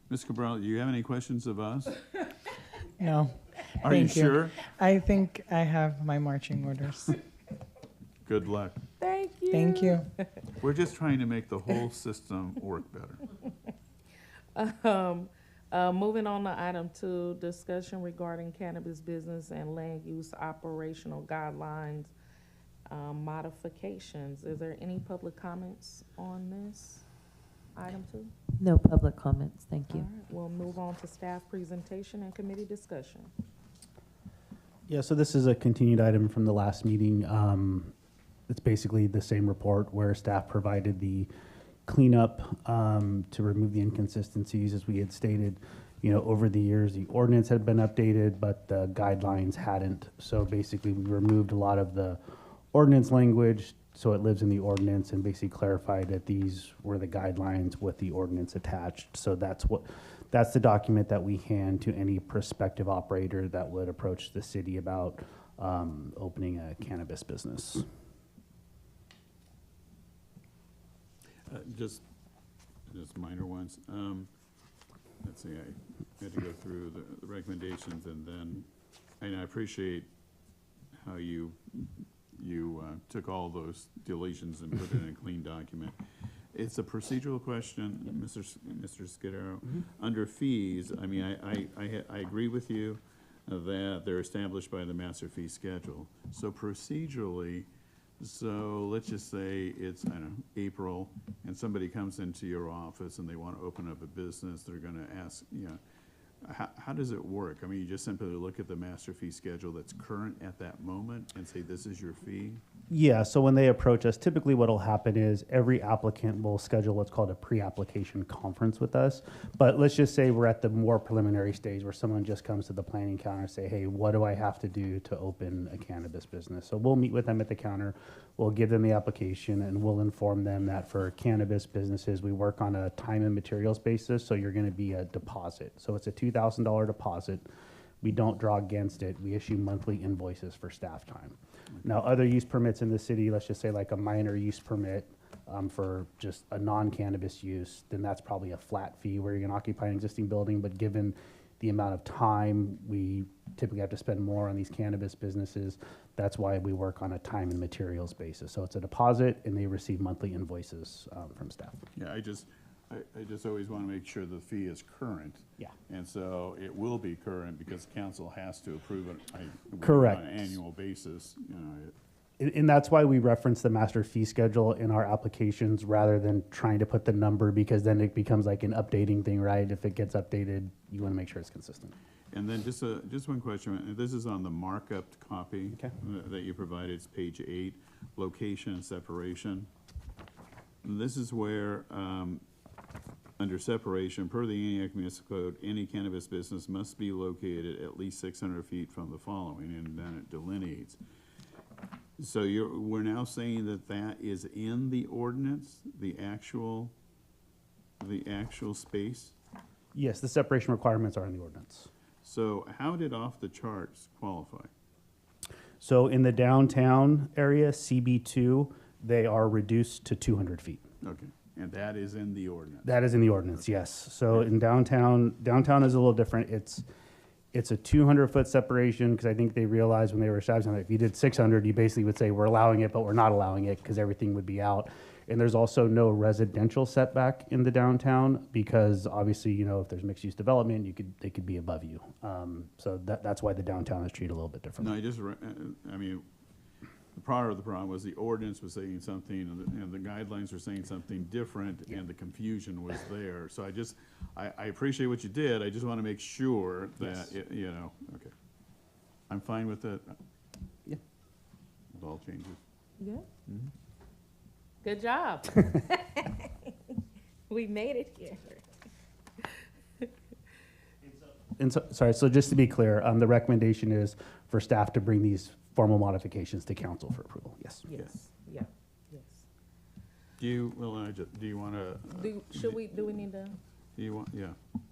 Ms. Cabral, do you have any questions of us? No. Are you Thank you. sure? I think I have my marching orders. Good luck. Thank you. Thank you. We're just trying to make the whole system work better. Moving on to item 2, discussion regarding cannabis business and land use operational guidelines, modifications. Is there any public comments on this, item 2? No public comments, thank All you. right, we'll move on to staff presentation and committee discussion. Yeah, so this is a continued item from the last meeting. It's basically the same report where staff provided the cleanup to remove the inconsistencies, as we had stated. Over the years, the ordinance had been updated, but the guidelines hadn't. So basically, we removed a lot of the ordinance language, so it lives in the ordinance, and basically clarified that these were the guidelines with the ordinance attached. So that's That's the document that we hand to any prospective operator that would approach the city about opening a cannabis business. Just minor ones. Let's see, I had to go through the recommendations, and then, and I appreciate how you took all those deletions and put it in a clean document. It's a procedural question, Mr. Scudero. Under fees, I mean, I agree with you that they're established by the master fee schedule. So procedurally, so let's just say it's, I don't know, April, and somebody comes into your office and they want to open up a business, they're going to ask, you know, how does it work? I mean, you just simply look at the master fee schedule that's current at that moment and say, this is your fee? Yeah, so when they approach us, typically what'll happen is every applicant will schedule what's called a pre-application conference with us. But let's just say we're at the more preliminary stage where someone just comes to the planning counter and say, hey, what do I have to do to open a cannabis business? So we'll meet with them at the counter, we'll give them the application, and we'll inform them that for cannabis businesses, we work on a time and materials basis, so you're gonna be a deposit. So it's a $2,000 deposit. We don't draw against it. We issue monthly invoices for staff time. Now, other use permits in the city, let's just say like a minor use permit for just a non-cannabis use, then that's probably a flat fee where you're gonna occupy an existing building, but given the amount of time we typically have to spend more on these cannabis businesses, that's why we work on a time and materials basis. So it's a deposit, and they receive monthly invoices from staff. Yeah, I just always want to make sure the fee is current. Yeah. And so it will be current because council has to approve it Correct. on an annual basis, you know. And that's why we reference the master fee schedule in our applications rather than trying to put the number, because then it becomes like an updating thing, right? If it gets updated, you want to make sure it's consistent. And then just one question, and this is on the markup copy Okay. that you provided, it's page 8, location and separation. And this is where, under separation, per the Antioch Municipal Code, any cannabis business must be located at least 600 feet from the following, and then it delineates. So we're now saying that that is in the ordinance, the actual space? Yes, the separation requirements are in the ordinance. So how did off the charts qualify? So in the downtown area, CB2, they are reduced to 200 feet. Okay, and that is in the ordinance? That is in the ordinance, yes. So in downtown is a little different. It's a 200-foot separation, because I think they realized when they were establishing it, if you did 600, you basically would say, we're allowing it, but we're not allowing it, because everything would be out. And there's also no residential setback in the downtown, because obviously, you know, if there's mixed-use development, they could be above you. So that's why the downtown is treated a little bit differently. No, I mean, the part of the problem was the ordinance was saying something, and the guidelines were saying something different, and the confusion was there. So I appreciate what you did, I just want to make sure that, Yes. you know, okay. I'm fine with it. Yeah. With all changes. Good. Good job. We made it here. And so, sorry, so just to be clear, the recommendation is for staff to bring these formal modifications to council for approval, yes. Yes, yeah, yes. Do you want to, Do we need to? do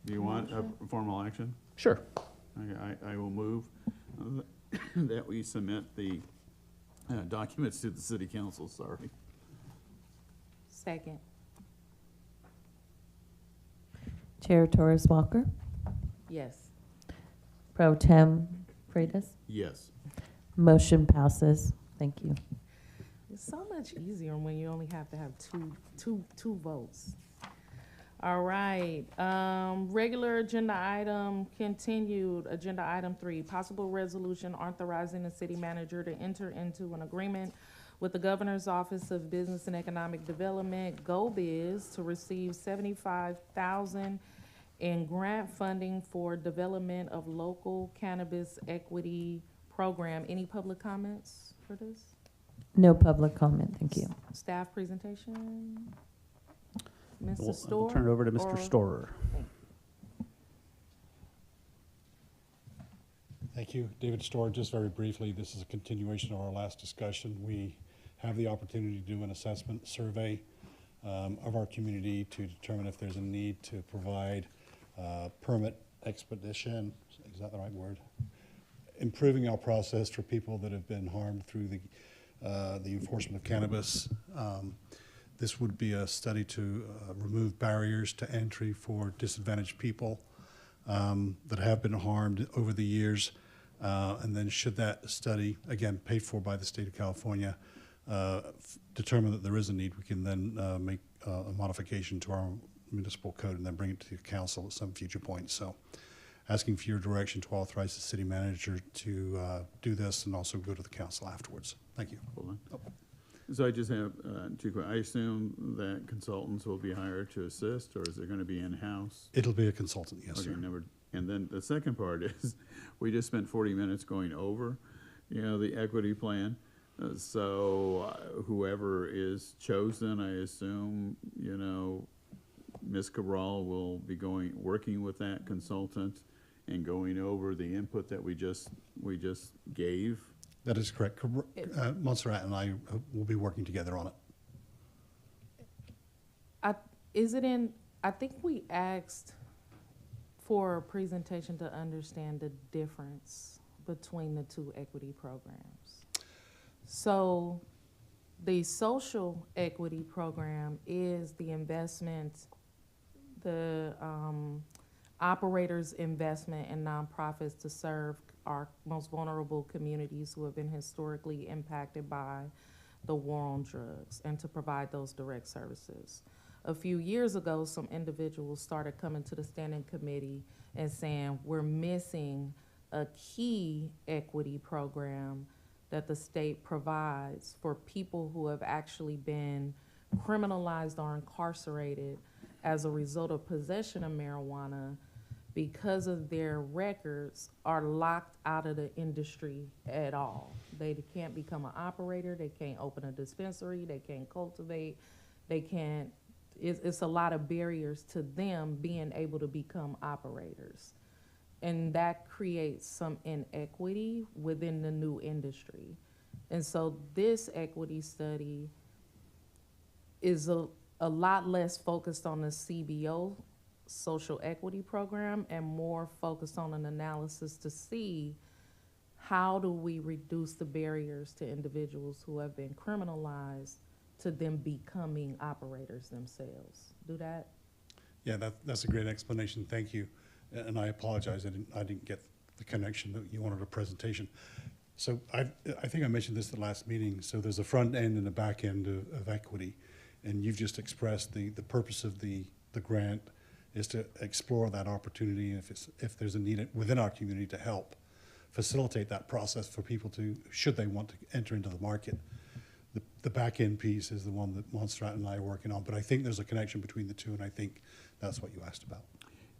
you want a formal action? Sure. Okay, I will move that we submit the documents to the city council, sorry. Second. Chair Torres Walker, Yes. Pro Tem Freitas. Yes. Motion passes. Thank you. It's so much easier when you only have to have two votes. All right, regular agenda item continued, agenda item 3, possible resolution authorizing the city manager to enter into an agreement with the Governor's Office of Business and Economic Development, GoBiz, to receive $75,000 in grant funding for development of local cannabis equity program. Any public comments for this? No public comment. Thank you. Staff presentation? Mr. We'll Storer? turn it over to Mr. or- Storer. Thank you. David Storr, just very briefly, this is a continuation of our last discussion. We have the opportunity to do an assessment survey of our community to determine if there's a need to provide permit expedition, is that the right word? Improving our process for people that have been harmed through the enforcement of cannabis. This would be a study to remove barriers to entry for disadvantaged people that have been harmed over the years. And then should that study, again, paid for by the state of California, determine that there is a need, we can then make a modification to our municipal code and then bring it to the council at some future point. So asking for your direction to authorize the city manager to do this and also go to the council afterwards. Thank you. Hold on. So I just have two questions. I assume that consultants will be hired to assist, or is it going to be in-house? It'll be a consultant, yes, Okay, sir. never. And then the second part is, we just spent 40 minutes going over, the equity plan. Whoever is chosen, I assume, Ms. Cabral will be working with that consultant and going over the input that we just gave. That is correct. Montserrat and I will be working together on it. I think we asked for a presentation to understand the difference between the two equity programs. So the social equity program is the investment, the operators' investment in nonprofits to serve our most vulnerable communities who have been historically impacted by the war on drugs and to provide those direct services. A few years ago, some individuals started coming to the standing committee and saying, we're missing a key equity program that the state provides for people who have actually been criminalized or incarcerated as a result of possession of marijuana, because of their records, are locked out of the industry at all. They can't become an operator, they can't open a dispensary, they can't cultivate, they can't, it's a lot of barriers to them being able to become operators. And that creates some inequity within the new industry. And so this equity study is a lot less focused on the CBO, social equity program, and more focused on an analysis to see how do we reduce the barriers to individuals who have been criminalized to them becoming operators themselves. Do that? Yeah, that's a great explanation. Thank you. And I apologize, I didn't get the connection that you wanted a presentation. So I think I mentioned this at the last meeting. So there's a front end and a back end of equity. And you've just expressed the purpose of the grant is to explore that opportunity if there's a need within our community to help facilitate that process for people should they want to enter into the market. The back end piece is the one that Montserrat and I are working on, but I think there's a connection between the two, and I think that's what you asked about.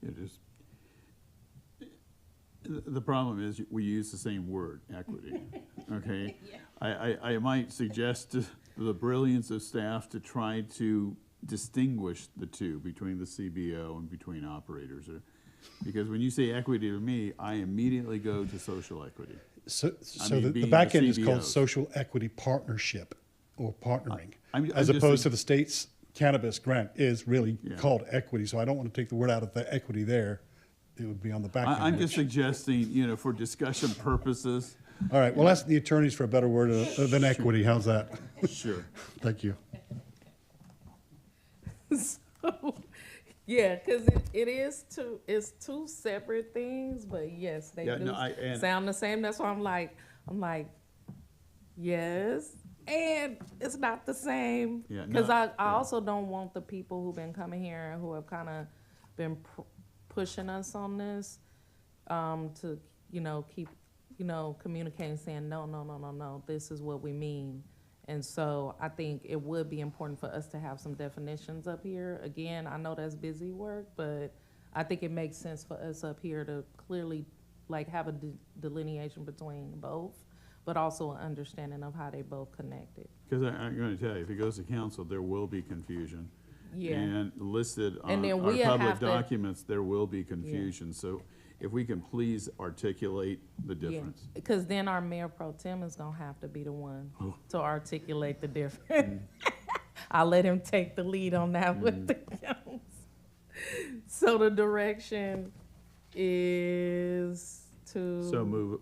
It is. The problem is we use the same word, equity, okay? Yeah. I might suggest to the brilliance of staff to try to distinguish the two between the CBO and between operators. Because when you say equity to me, I immediately go to social equity. So the back end is called social equity partnership or partnering, as opposed to the state's cannabis grant is really called equity. So I don't want to take the word out of the equity there. It would be on the back end. I'm just suggesting, for discussion purposes. All right, we'll ask the attorneys for a better word than equity. How's that? Sure. Thank you. So, yeah, because it's two separate things, but yes, they sound the same. That's why I'm like, yes, and it's not the same. Because I also don't want the people who've been coming here and who have kind of been pushing us on this to, keep, communicating, saying, no, this is what we mean. And so I think it would be important for us to have some definitions up here. Again, I know that's busy work, but I think it makes sense for us up here to clearly have a delineation between both, but also an understanding of how they both connected. Because I'm going to tell you, if it goes to council, there will be confusion. Yeah. And listed on And then our we'll public have to- documents, there will be confusion. So if we can please articulate the difference. Because then our mayor pro tem is going to have to be the one to articulate the difference. I'll let him take the lead on that with the council. So the direction is to. So move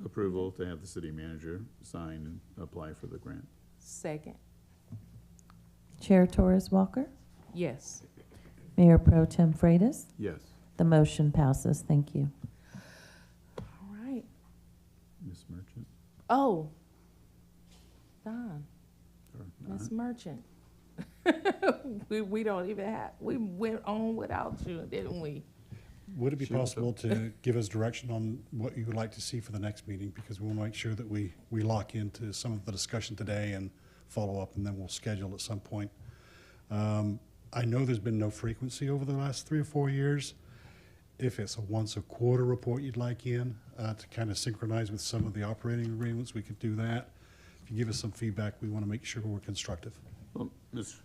approval to have the city manager sign and apply for the grant. Second, Chair Torres Walker, yes. Mayor Pro Tem Freitas. Yes, The motion passes. Thank you. All right. Ms. Merchant, Oh, Don, or Miss not? Merchant. We don't even have, we went on without you, didn't we? Would it be Sure. possible to give us direction on what you would like to see for the next meeting? Because we want to make sure that we lock into some of the discussion today and follow up, and then we'll schedule at some point. I know there's been no frequency over the last 3 or 4 years. If it's a once a quarter report you'd like in, to kind of synchronize with some of the operating agreements, we could do that. If you give us some feedback, we want to make sure we're constructive. Well, Mr.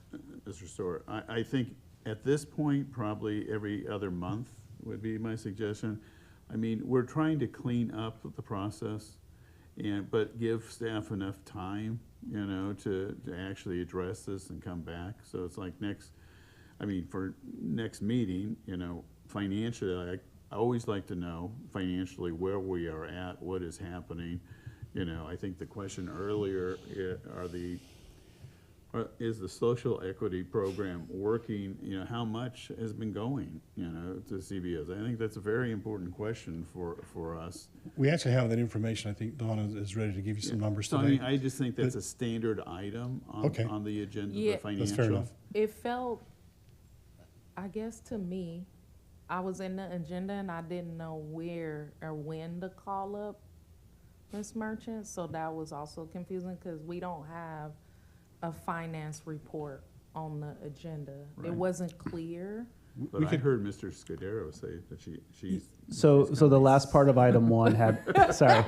Storer, I think at this point, probably every other month would be my suggestion. I mean, we're trying to clean up the process, but give staff enough time, you know, to actually address this and come back. So it's like for next meeting, you know, financially, I always like to know financially where we are at, what is happening. You know, I think the question earlier, is the social equity program working? You know, how much has been going, you know, to CBOs? I think that's a very important question for us. We actually have that information. I think Donna is ready to give you some numbers So I today. mean, I just think that's a standard item Okay. on the agenda, Yeah. the financial. That's fair enough. It felt, I guess to me, I was in the agenda and I didn't know where or when to call up Ms. Merchant, so that was also confusing because we don't have a finance report on the agenda. It Right. wasn't clear. But I heard Mr. Scudero say that she's. So the last part of item one had, sorry.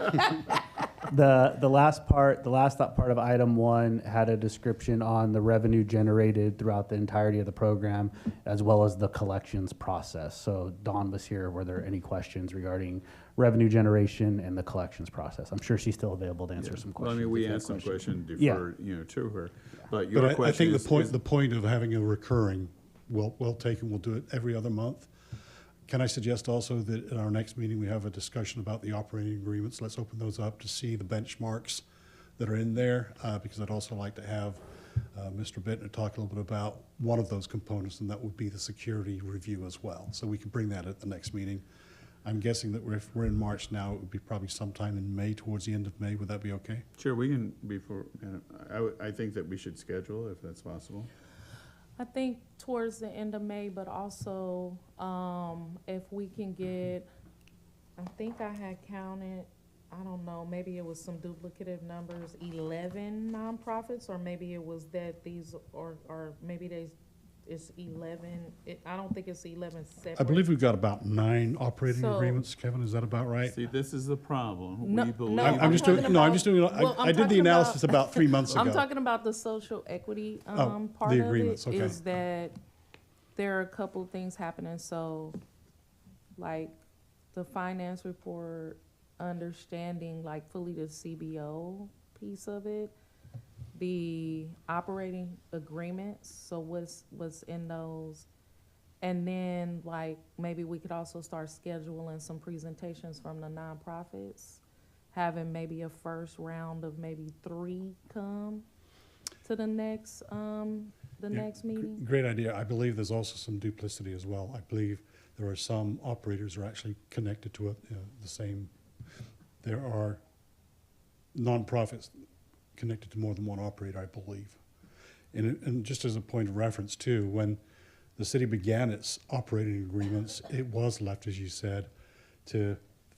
The last part of item one had a description on the revenue generated throughout the entirety of the program, as well as the collections process. So Dawn was here. Were there any questions regarding revenue generation and the collections process? I'm sure she's still available to answer some Well, I questions. mean, we if you have asked some questions. questions, Yeah. deferred, you know, to her. But your But I question think is. the point of having a recurring, we'll take and we'll do it every other month. Can I suggest also that at our next meeting, we have a discussion about the operating agreements? Let's open those up to see the benchmarks that are in there, because I'd also like to have Mr. Bittner talk a little bit about one of those components, and that would be the security review as well. So we can bring that at the next meeting. I'm guessing that if we're in March now, it would be probably sometime in May, towards the end of May. Would that be okay? Sure, we can, I think that we should schedule if that's possible. I think towards the end of May, but also, if we can get, I think I had counted, I don't know, maybe it was some duplicative numbers, 11 nonprofits, or maybe it was that these, or maybe it's 11, I don't think it's 11 separate. I believe we've got about 9 operating So- agreements. Kevin, is that about right? See, this is the problem. No, We believe. no, I'm just doing, talking no, I'm about- just doing, well, I'm I did the talking analysis about- about 3 months ago. I'm talking about the social equity, Oh, part the of agreements, it, okay. is that there are a couple things happening, so, like, the finance report, understanding, like, fully the CBO piece of it, the operating agreements, so what's in those, and then, like, maybe we could also start scheduling some presentations from the nonprofits, having maybe a first round of maybe 3 come to the next, next meeting. Great idea. I believe there's also some duplicity as well. I believe there are some operators who are actually connected to the same. There are nonprofits connected to more than one operator, I believe. And just as a point of reference too, when the city began its operating agreements, it was left, as you said,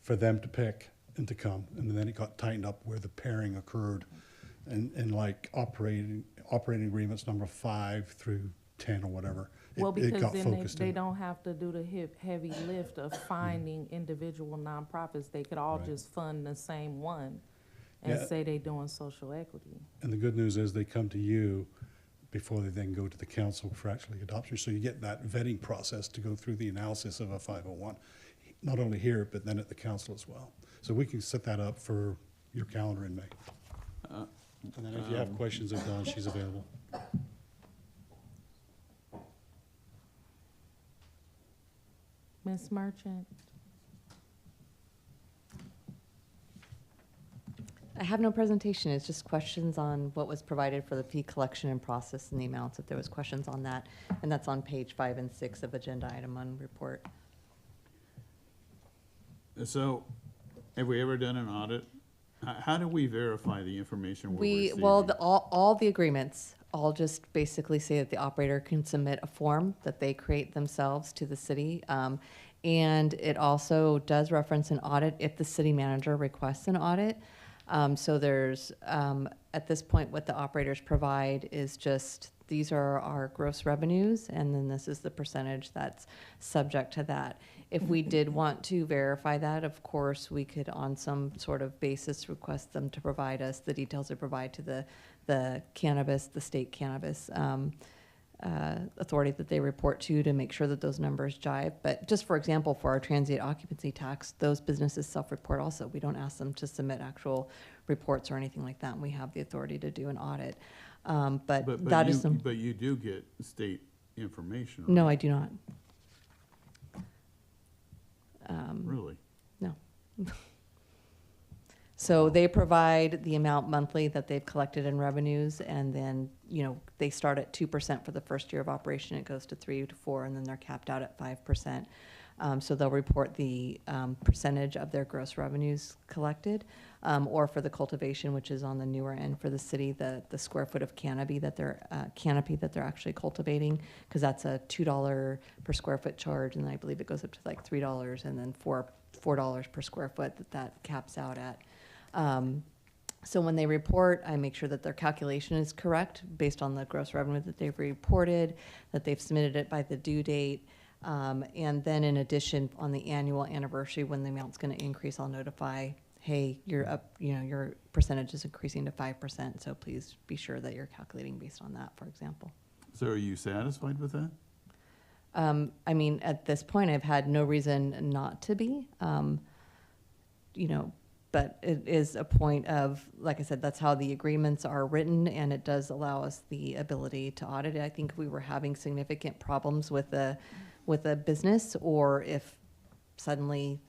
for them to pick and to come. And then it got tightened up where the pairing occurred. And like operating agreements number 5 through 10 or whatever, Well, it because got then focused they in. don't have to do the heavy lift of finding individual nonprofits. They could all Right. just fund the same one and Yeah. say they doing social equity. And the good news is they come to you before they then go to the council for actually adoption. So you get that vetting process to go through the analysis of a 501, not only here, but then at the council as well. So we can set that up for your calendar in May. And then if you have questions of Dawn, she's available. Ms. Merchant? I have no presentation. It's just questions on what was provided for the fee collection and process and the amounts, if there was questions on that. And that's on page 5 and 6 of agenda item 1 report. So, have we ever done an audit? How do we verify the information we're receiving? Well, all the agreements all just basically say that the operator can submit a form that they create themselves to the city. And it also does reference an audit if the city manager requests an audit. So there's, at this point, what the operators provide is just, these are our gross revenues, and then this is the percentage that's subject to that. If we did want to verify that, of course, we could, on some sort of basis, request them to provide us the details they provide to the cannabis, the state cannabis authority that they report to make sure that those numbers jive. But just for example, for our transient occupancy tax, those businesses self-report also. We don't ask them to submit actual reports or anything like that, and we have the authority to do an audit. But that is some. But you do get state information, No, right? I do not. Really? No. So they provide the amount monthly that they've collected in revenues, and then, they start at 2% for the first year of operation. It goes to 3 to 4, and then they're capped out at 5%. So they'll report the percentage of their gross revenues collected, or for the cultivation, which is on the newer end for the city, the square foot of canopy that they're actually cultivating, because that's a $2 per square foot charge, and I believe it goes up to like $3, and then $4 per square foot that caps out at. So when they report, I make sure that their calculation is correct based on the gross revenue that they've reported, that they've submitted it by the due date. And then in addition, on the annual anniversary, when the amount's going to increase, I'll notify, hey, you're up, your percentage is increasing to 5%. So please be sure that you're calculating based on that, for example. So are you satisfied with that? I mean, at this point, I've had no reason not to be. But it is a point of, like I said, that's how the agreements are written, and it does allow us the ability to audit it. I think if we were having significant problems with a business, or if suddenly,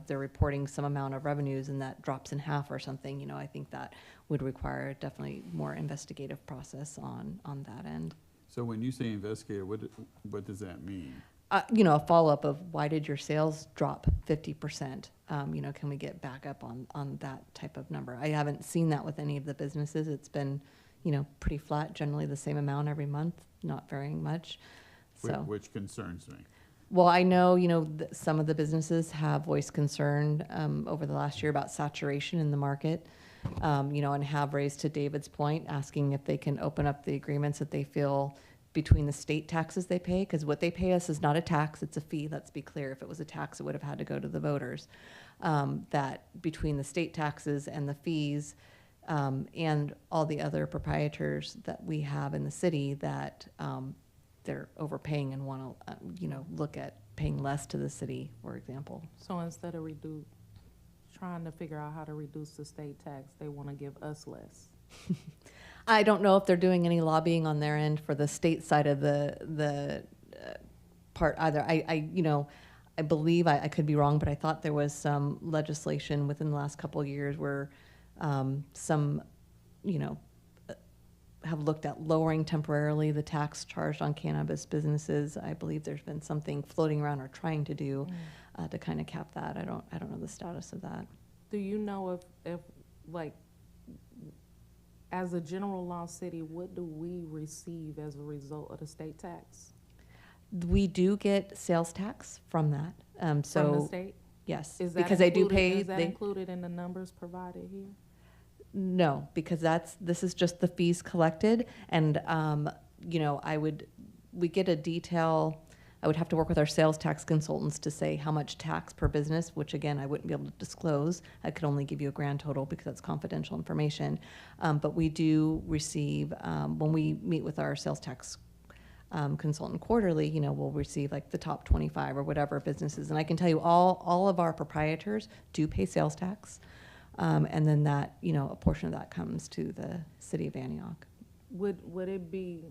they're reporting some amount of revenues and that drops in half or something, I think that would require definitely more investigative process on that end. So when you say investigator, what does that mean? A follow-up of why did your sales drop 50%? Can we get back up on that type of number? I haven't seen that with any of the businesses. It's been, pretty flat, generally the same amount every month, not varying much. So, Which concerns me. well, I know, some of the businesses have voiced concern over the last year about saturation in the market, and have raised, to David's point, asking if they can open up the agreements that they feel between the state taxes they pay, because what they pay us is not a tax, it's a fee. Let's be clear. If it was a tax, it would have had to go to the voters. That between the state taxes and the fees, and all the other proprietors that we have in the city, that they're overpaying and want to, look at paying less to the city, for example. So instead of trying to figure out how to reduce the state tax, they want to give us less. I don't know if they're doing any lobbying on their end for the state side of the part either. I believe, I could be wrong, but I thought there was some legislation within the last couple of years where some, have looked at lowering temporarily the tax charged on cannabis businesses. I believe there's been something floating around or trying to do to kind of cap that. I don't know the status of that. Do you know if like, as a general law city, what do we receive as a result of the state tax? We do get sales tax from that. From the state? Yes, Is that because they do included- pay. Is that included in the numbers provided here? No, because this is just the fees collected, and we get a detail. I would have to work with our sales tax consultants to say how much tax per business, which again, I wouldn't be able to disclose. I could only give you a grand total because that's confidential information. But we do receive, when we meet with our sales tax consultant quarterly, we'll receive like the top 25 or whatever businesses. And I can tell you all of our proprietors do pay sales tax. And then that, a portion of that comes to the city of Antioch. Would it be,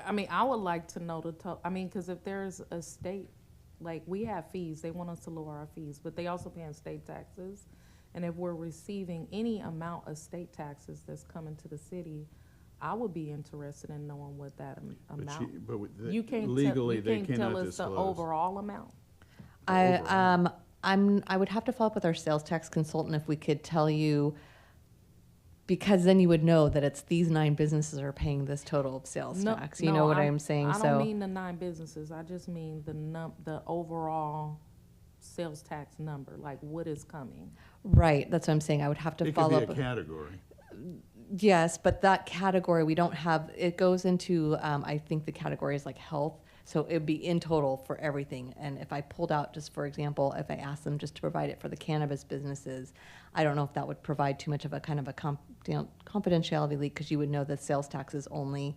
I mean, I would like to know I mean, because if there's a state, like, we have fees, they want us to lower our fees, but they also paying state taxes. And if we're receiving any amount of state taxes that's coming to the city, I would be interested in knowing what that amount. But You can't legally, they you can't cannot tell us the disclose. overall amount. I would have to follow up with our sales tax consultant if we could tell you, because then you would know that it's these 9 businesses are paying this total of sales tax. You know what I'm saying? I don't mean the 9 businesses. I just mean the overall sales tax number, like what is coming. Right, that's what I'm saying. I would have to It could follow be up. a category. Yes, but that category, we don't have, it goes into, I think the category is like health. So it would be in total for everything. And if I pulled out, just for example, if I asked them just to provide it for the cannabis businesses, I don't know if that would provide too much of a kind of a confidentiality leak, because you would know that sales tax is only,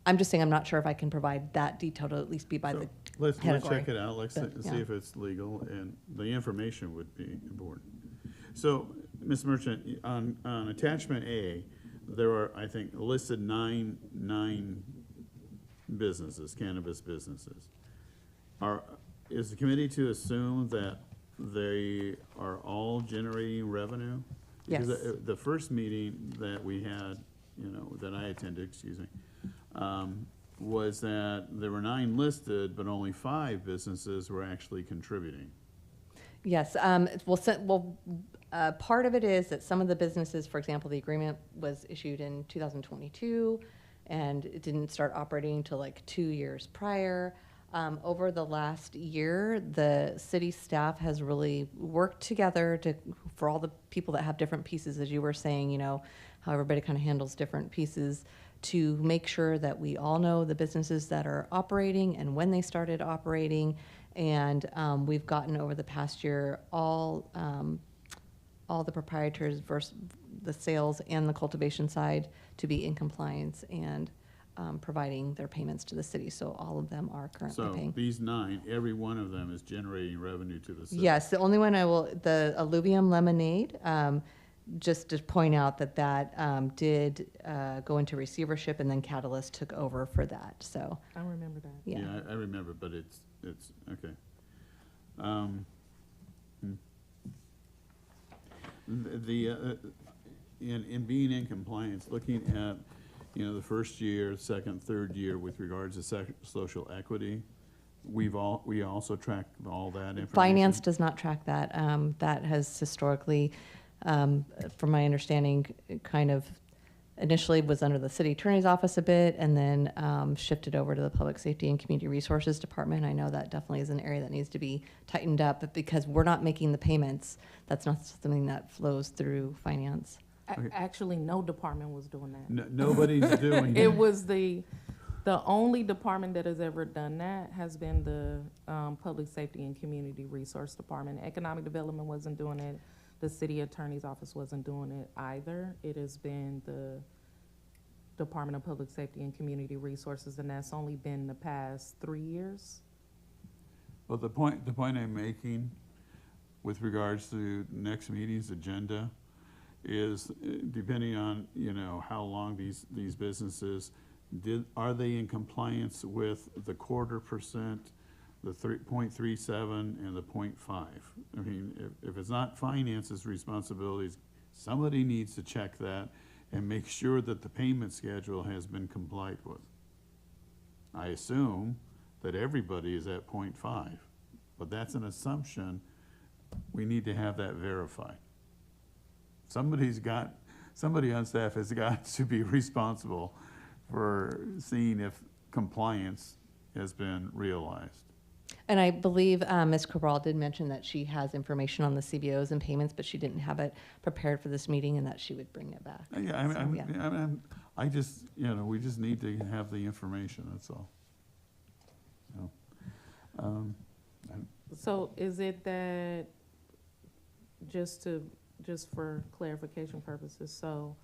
I'm just saying, I'm not sure if I can provide that detail to at least be by So the let's category. check it out. Let's But, see yeah. if it's legal, and the information would be important. So, Ms. Merchant, on attachment A, there are, I think, listed nine businesses, cannabis businesses. Is the committee to assume that they are all generating revenue? Yes. Because the first meeting that we had, that I attended, excuse me, was that there were 9 listed, but only 5 businesses were actually contributing. Yes, part of it is that some of the businesses, for example, the agreement was issued in 2022, and it didn't start operating until like 2 years prior. Over the last year, the city staff has really worked together for all the people that have different pieces, as you were saying, how everybody kind of handles different pieces, to make sure that we all know the businesses that are operating and when they started operating. And we've gotten over the past year all the proprietors versus the sales and the cultivation side to be in compliance and providing their payments to the city. So all of them are currently So paying. these 9, every one of them is generating revenue to the city. Yes, the only one the Alluvium Lemonade, just to point out that did go into receivership, and then Catalyst took over for that. So, I remember that. yeah. Yeah, I remember, but it's okay. In being in compliance, looking at, the first year, second, third year with regards to social equity, we also track all that information. Finance does not track that. That has historically, from my understanding, kind of initially was under the city attorney's office a bit, and then shifted over to the Public Safety and Community Resources Department. I know that definitely is an area that needs to be tightened up, but because we're not making the payments, that's not something that flows through finance. Okay. Actually, no department was doing that. Nobody's doing It was the only department that has ever done that has been the Public Safety and Community Resource Department. Economic Development wasn't doing it. The city attorney's office wasn't doing it either. It has been the Department of Public Safety and Community Resources, and that's only been the past 3 years. Well, the point I'm making with regards to next meeting's agenda is, depending on, how long these businesses are they in compliance with the 0.25%, the 0.37, and the 0.5? I mean, if it's not finance's responsibilities, somebody needs to check that and make sure that the payment schedule has been complied with. I assume that everybody is at 0.5, but that's an assumption. We need to have that verified. Somebody on staff has got to be responsible for seeing if compliance has been realized. And I believe Ms. Cabral did mention that she has information on the CBOs and payments, but she didn't have it prepared for this meeting, and that she would bring it back. Yeah, I just, we just need to have the information, that's all. So is it that, just for clarification purposes, so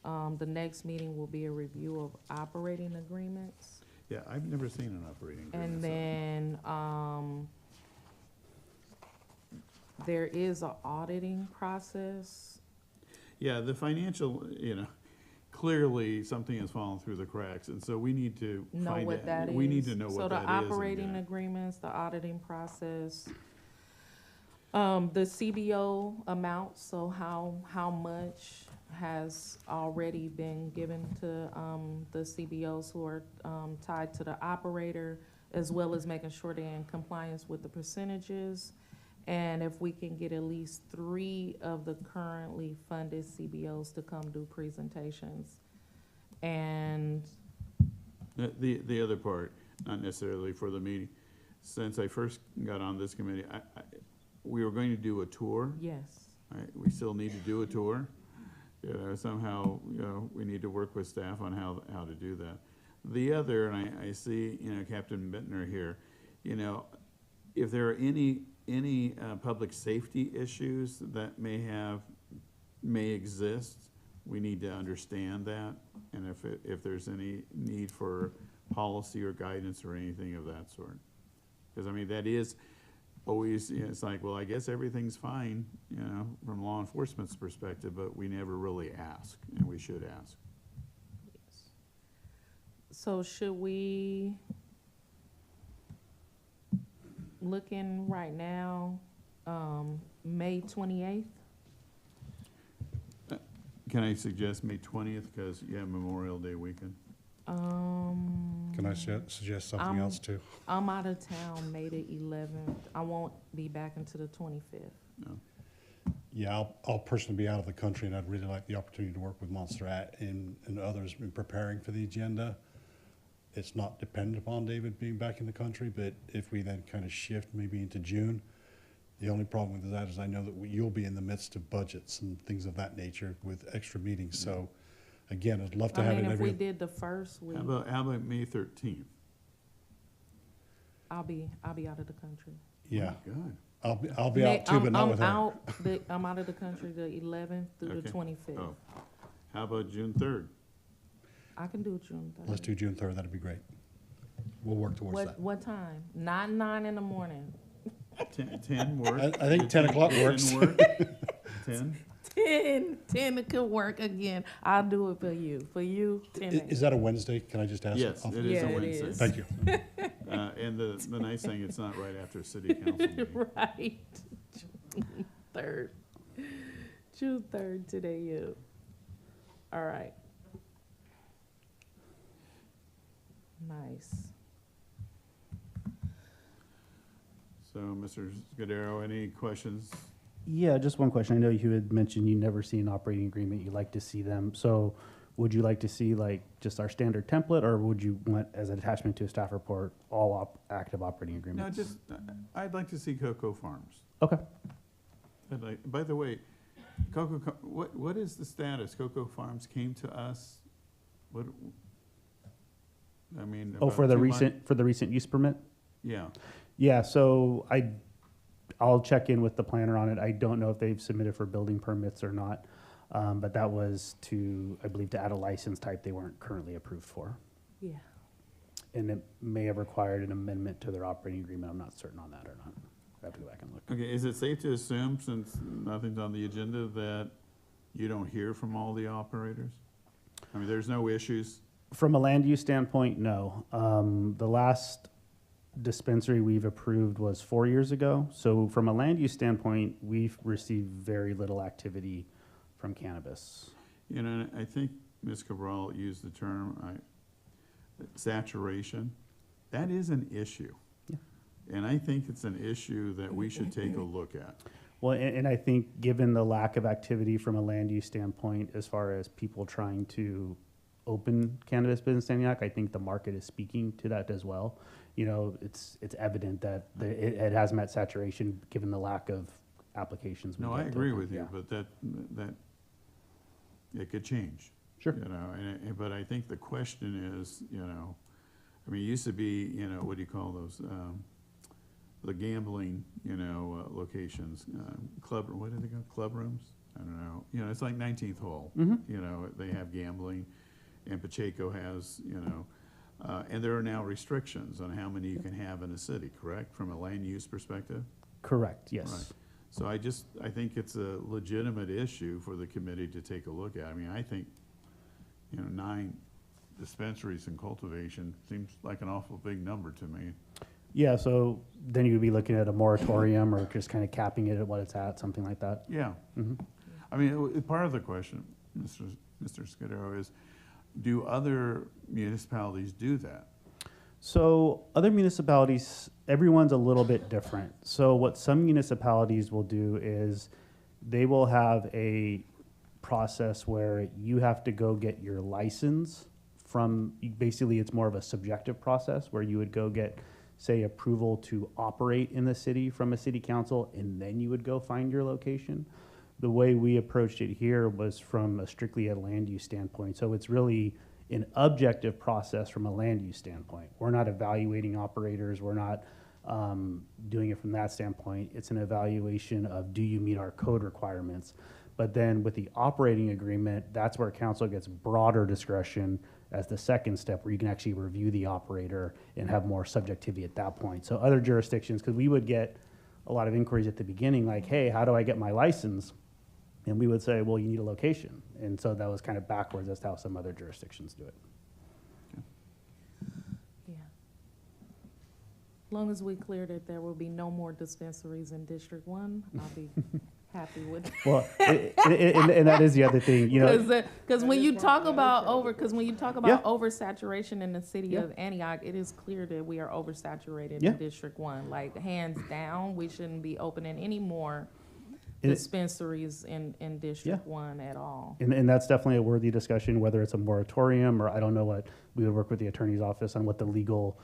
the next meeting will be a review of operating agreements? Yeah, I've never seen an operating agreement. And then there is an auditing process. Yeah, the financial, clearly something has fallen through the cracks, and so we need to Know find what out. that is. We need to know what that is. So the and operating get it. agreements, the auditing process, the CBO amount, so how much has already been given to, the CBOs who are, tied to the operator, as well as making sure they're in compliance with the percentages. And if we can get at least 3 of the currently funded CBOs to come do presentations. And The other part, not necessarily for the meeting, since I first got on this committee, we were going to do a tour. yes, Right? We still need to do a tour. You know, somehow, you know, we need to work with staff on how to do that. The other, and I see, you know, Captain Bittner here, you know, if there are any public safety issues that may exist, we need to understand that. And if there's any need for policy or guidance or anything of that sort. Because, I mean, that is always, you know, it's like, well, I guess everything's fine, you know, from law enforcement's perspective, but we never really ask, and we should ask. so should we looking right now, May 28th? Can I suggest May 20th, because you have Memorial Day weekend? Can I suggest something else too? I'm out of town May the 11th. I won't be back until the 25th. No? Yeah, I'll personally be out of the country, and I'd really like the opportunity to work with Montserrat and others in preparing for the agenda. It's not dependent upon David being back in the country, but if we then kind of shift maybe into June, the only problem with that is I know that you'll be in the midst of budgets and things of that nature with extra meetings. So again, I'd love to have I mean, it if we every, did the first week, How about May 13th? I'll be out of the country. yeah, Good. I'll be out too, but not with her. I'm out of the country the 11th through the Okay. 25th. Oh. How about June 3rd? I can do June 3rd. Let's do June 3rd, that'd be great. We'll work towards that. What time? Not 9 in the morning. 10 work? I think 10 o'clock works. 10 work? 10? 10 it could work again. I'll do it for you. For you, 10. Is that a Wednesday? Can I just ask? Yes, it is Yeah, a it Wednesday. is. Thank you. And the nice thing, it's not right after city council meeting. Right. June 3rd. June 3rd today, you. All right. Nice. So, Mr. Scudero, any questions? Yeah, just one question. I know you had mentioned you never see an operating agreement. You like to see them. So would you like to see like just our standard template, or would you want as an attachment to a staff report, all active operating No, agreements? just, I'd like to see Cocoa Farms. Okay. By the way, what is the status? Cocoa Farms came to us, what, I mean. Oh, about for the 2 months- recent use permit? Yeah. Yeah, so I'll check in with the planner on it. I don't know if they've submitted for building permits or not. But that was to, I believe, to add a license type they weren't currently approved for. Yeah. And it may have required an amendment to their operating agreement. I'm not certain on that or not. I have to go back and look. Okay, is it safe to assume, since nothing's on the agenda, that you don't hear from all the operators? I mean, there's no issues? From a land use standpoint, no. The last dispensary we've approved was 4 years ago. So from a land use standpoint, we've received very little activity from cannabis. You know, I think Ms. Cabral used the term saturation. That is an issue. Yeah. And I think it's an issue that we should take a look at. Well, and I think given the lack of activity from a land use standpoint, as far as people trying to open cannabis business in Antioch, I think the market is speaking to that as well. You know, it's evident that it has met saturation given the lack of applications. we No, get I to agree open. with you, Yeah. but that it could change. Sure. You know, but I think the question is, you know, I mean, it used to be, you know, what do you call those? The gambling, you know, locations, what do they call, club rooms? I don't know. You know, it's like 19th hole. Mhm. You know, they have gambling, and Pacheco has, you know, and there are now restrictions on how many you can have in a city, correct, from a land use perspective? Correct, yes. Right. So I think it's a legitimate issue for the committee to take a look at. I mean, I think 9 dispensaries in cultivation seems like an awful big number to me. Yeah, so then you would be looking at a moratorium or just kind of capping it at what it's at, something like that. Yeah. Mhm. I mean, part of the question, Mr. Scudero, is do other municipalities do that? So other municipalities, everyone's a little bit different. So what some municipalities will do is they will have a process where you have to go get your license from, basically it's more of a subjective process where you would go get, say, approval to operate in the city from a city council, and then you would go find your location. The way we approached it here was from a strictly a land use standpoint. So it's really an objective process from a land use standpoint. We're not evaluating operators. We're not doing it from that standpoint. It's an evaluation of, do you meet our code requirements? But then with the operating agreement, that's where council gets broader discretion as the second step, where you can actually review the operator and have more subjectivity at that point. So other jurisdictions, because we would get a lot of inquiries at the beginning, like, hey, how do I get my license? And we would say, well, you need a location. And so that was kind of backwards as to how some other jurisdictions do it. Yeah. As long as we clear that there will be no more dispensaries in District 1, I'll be happy with that. Well, and that is the other thing, you know. Because when you talk about Yeah. oversaturation in the city Yeah. of Antioch, it is clear that we are oversaturated Yeah. in District 1. Like, hands down, we shouldn't be opening any more And it- dispensaries in District 1 at all. And that's definitely a worthy discussion, whether it's a moratorium or I don't know what, we would work with the attorney's office on what the legal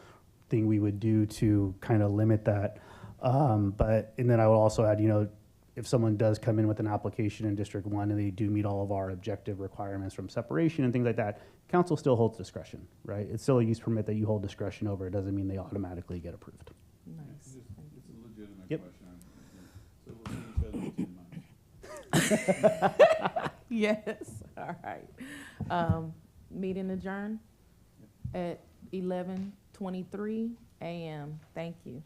thing we would do to kind of limit that. And then I would also add, you know, if someone does come in with an application in District 1 and they do meet all of our objective requirements from separation and things like that, council still holds discretion, right? It's still a use permit that you hold discretion over. It doesn't mean they automatically get approved. Nice. It's a legitimate Yep. question. So we'll see each other in 10 months. Yes, all right. Meeting adjourned at 11:23 a.m. Thank you.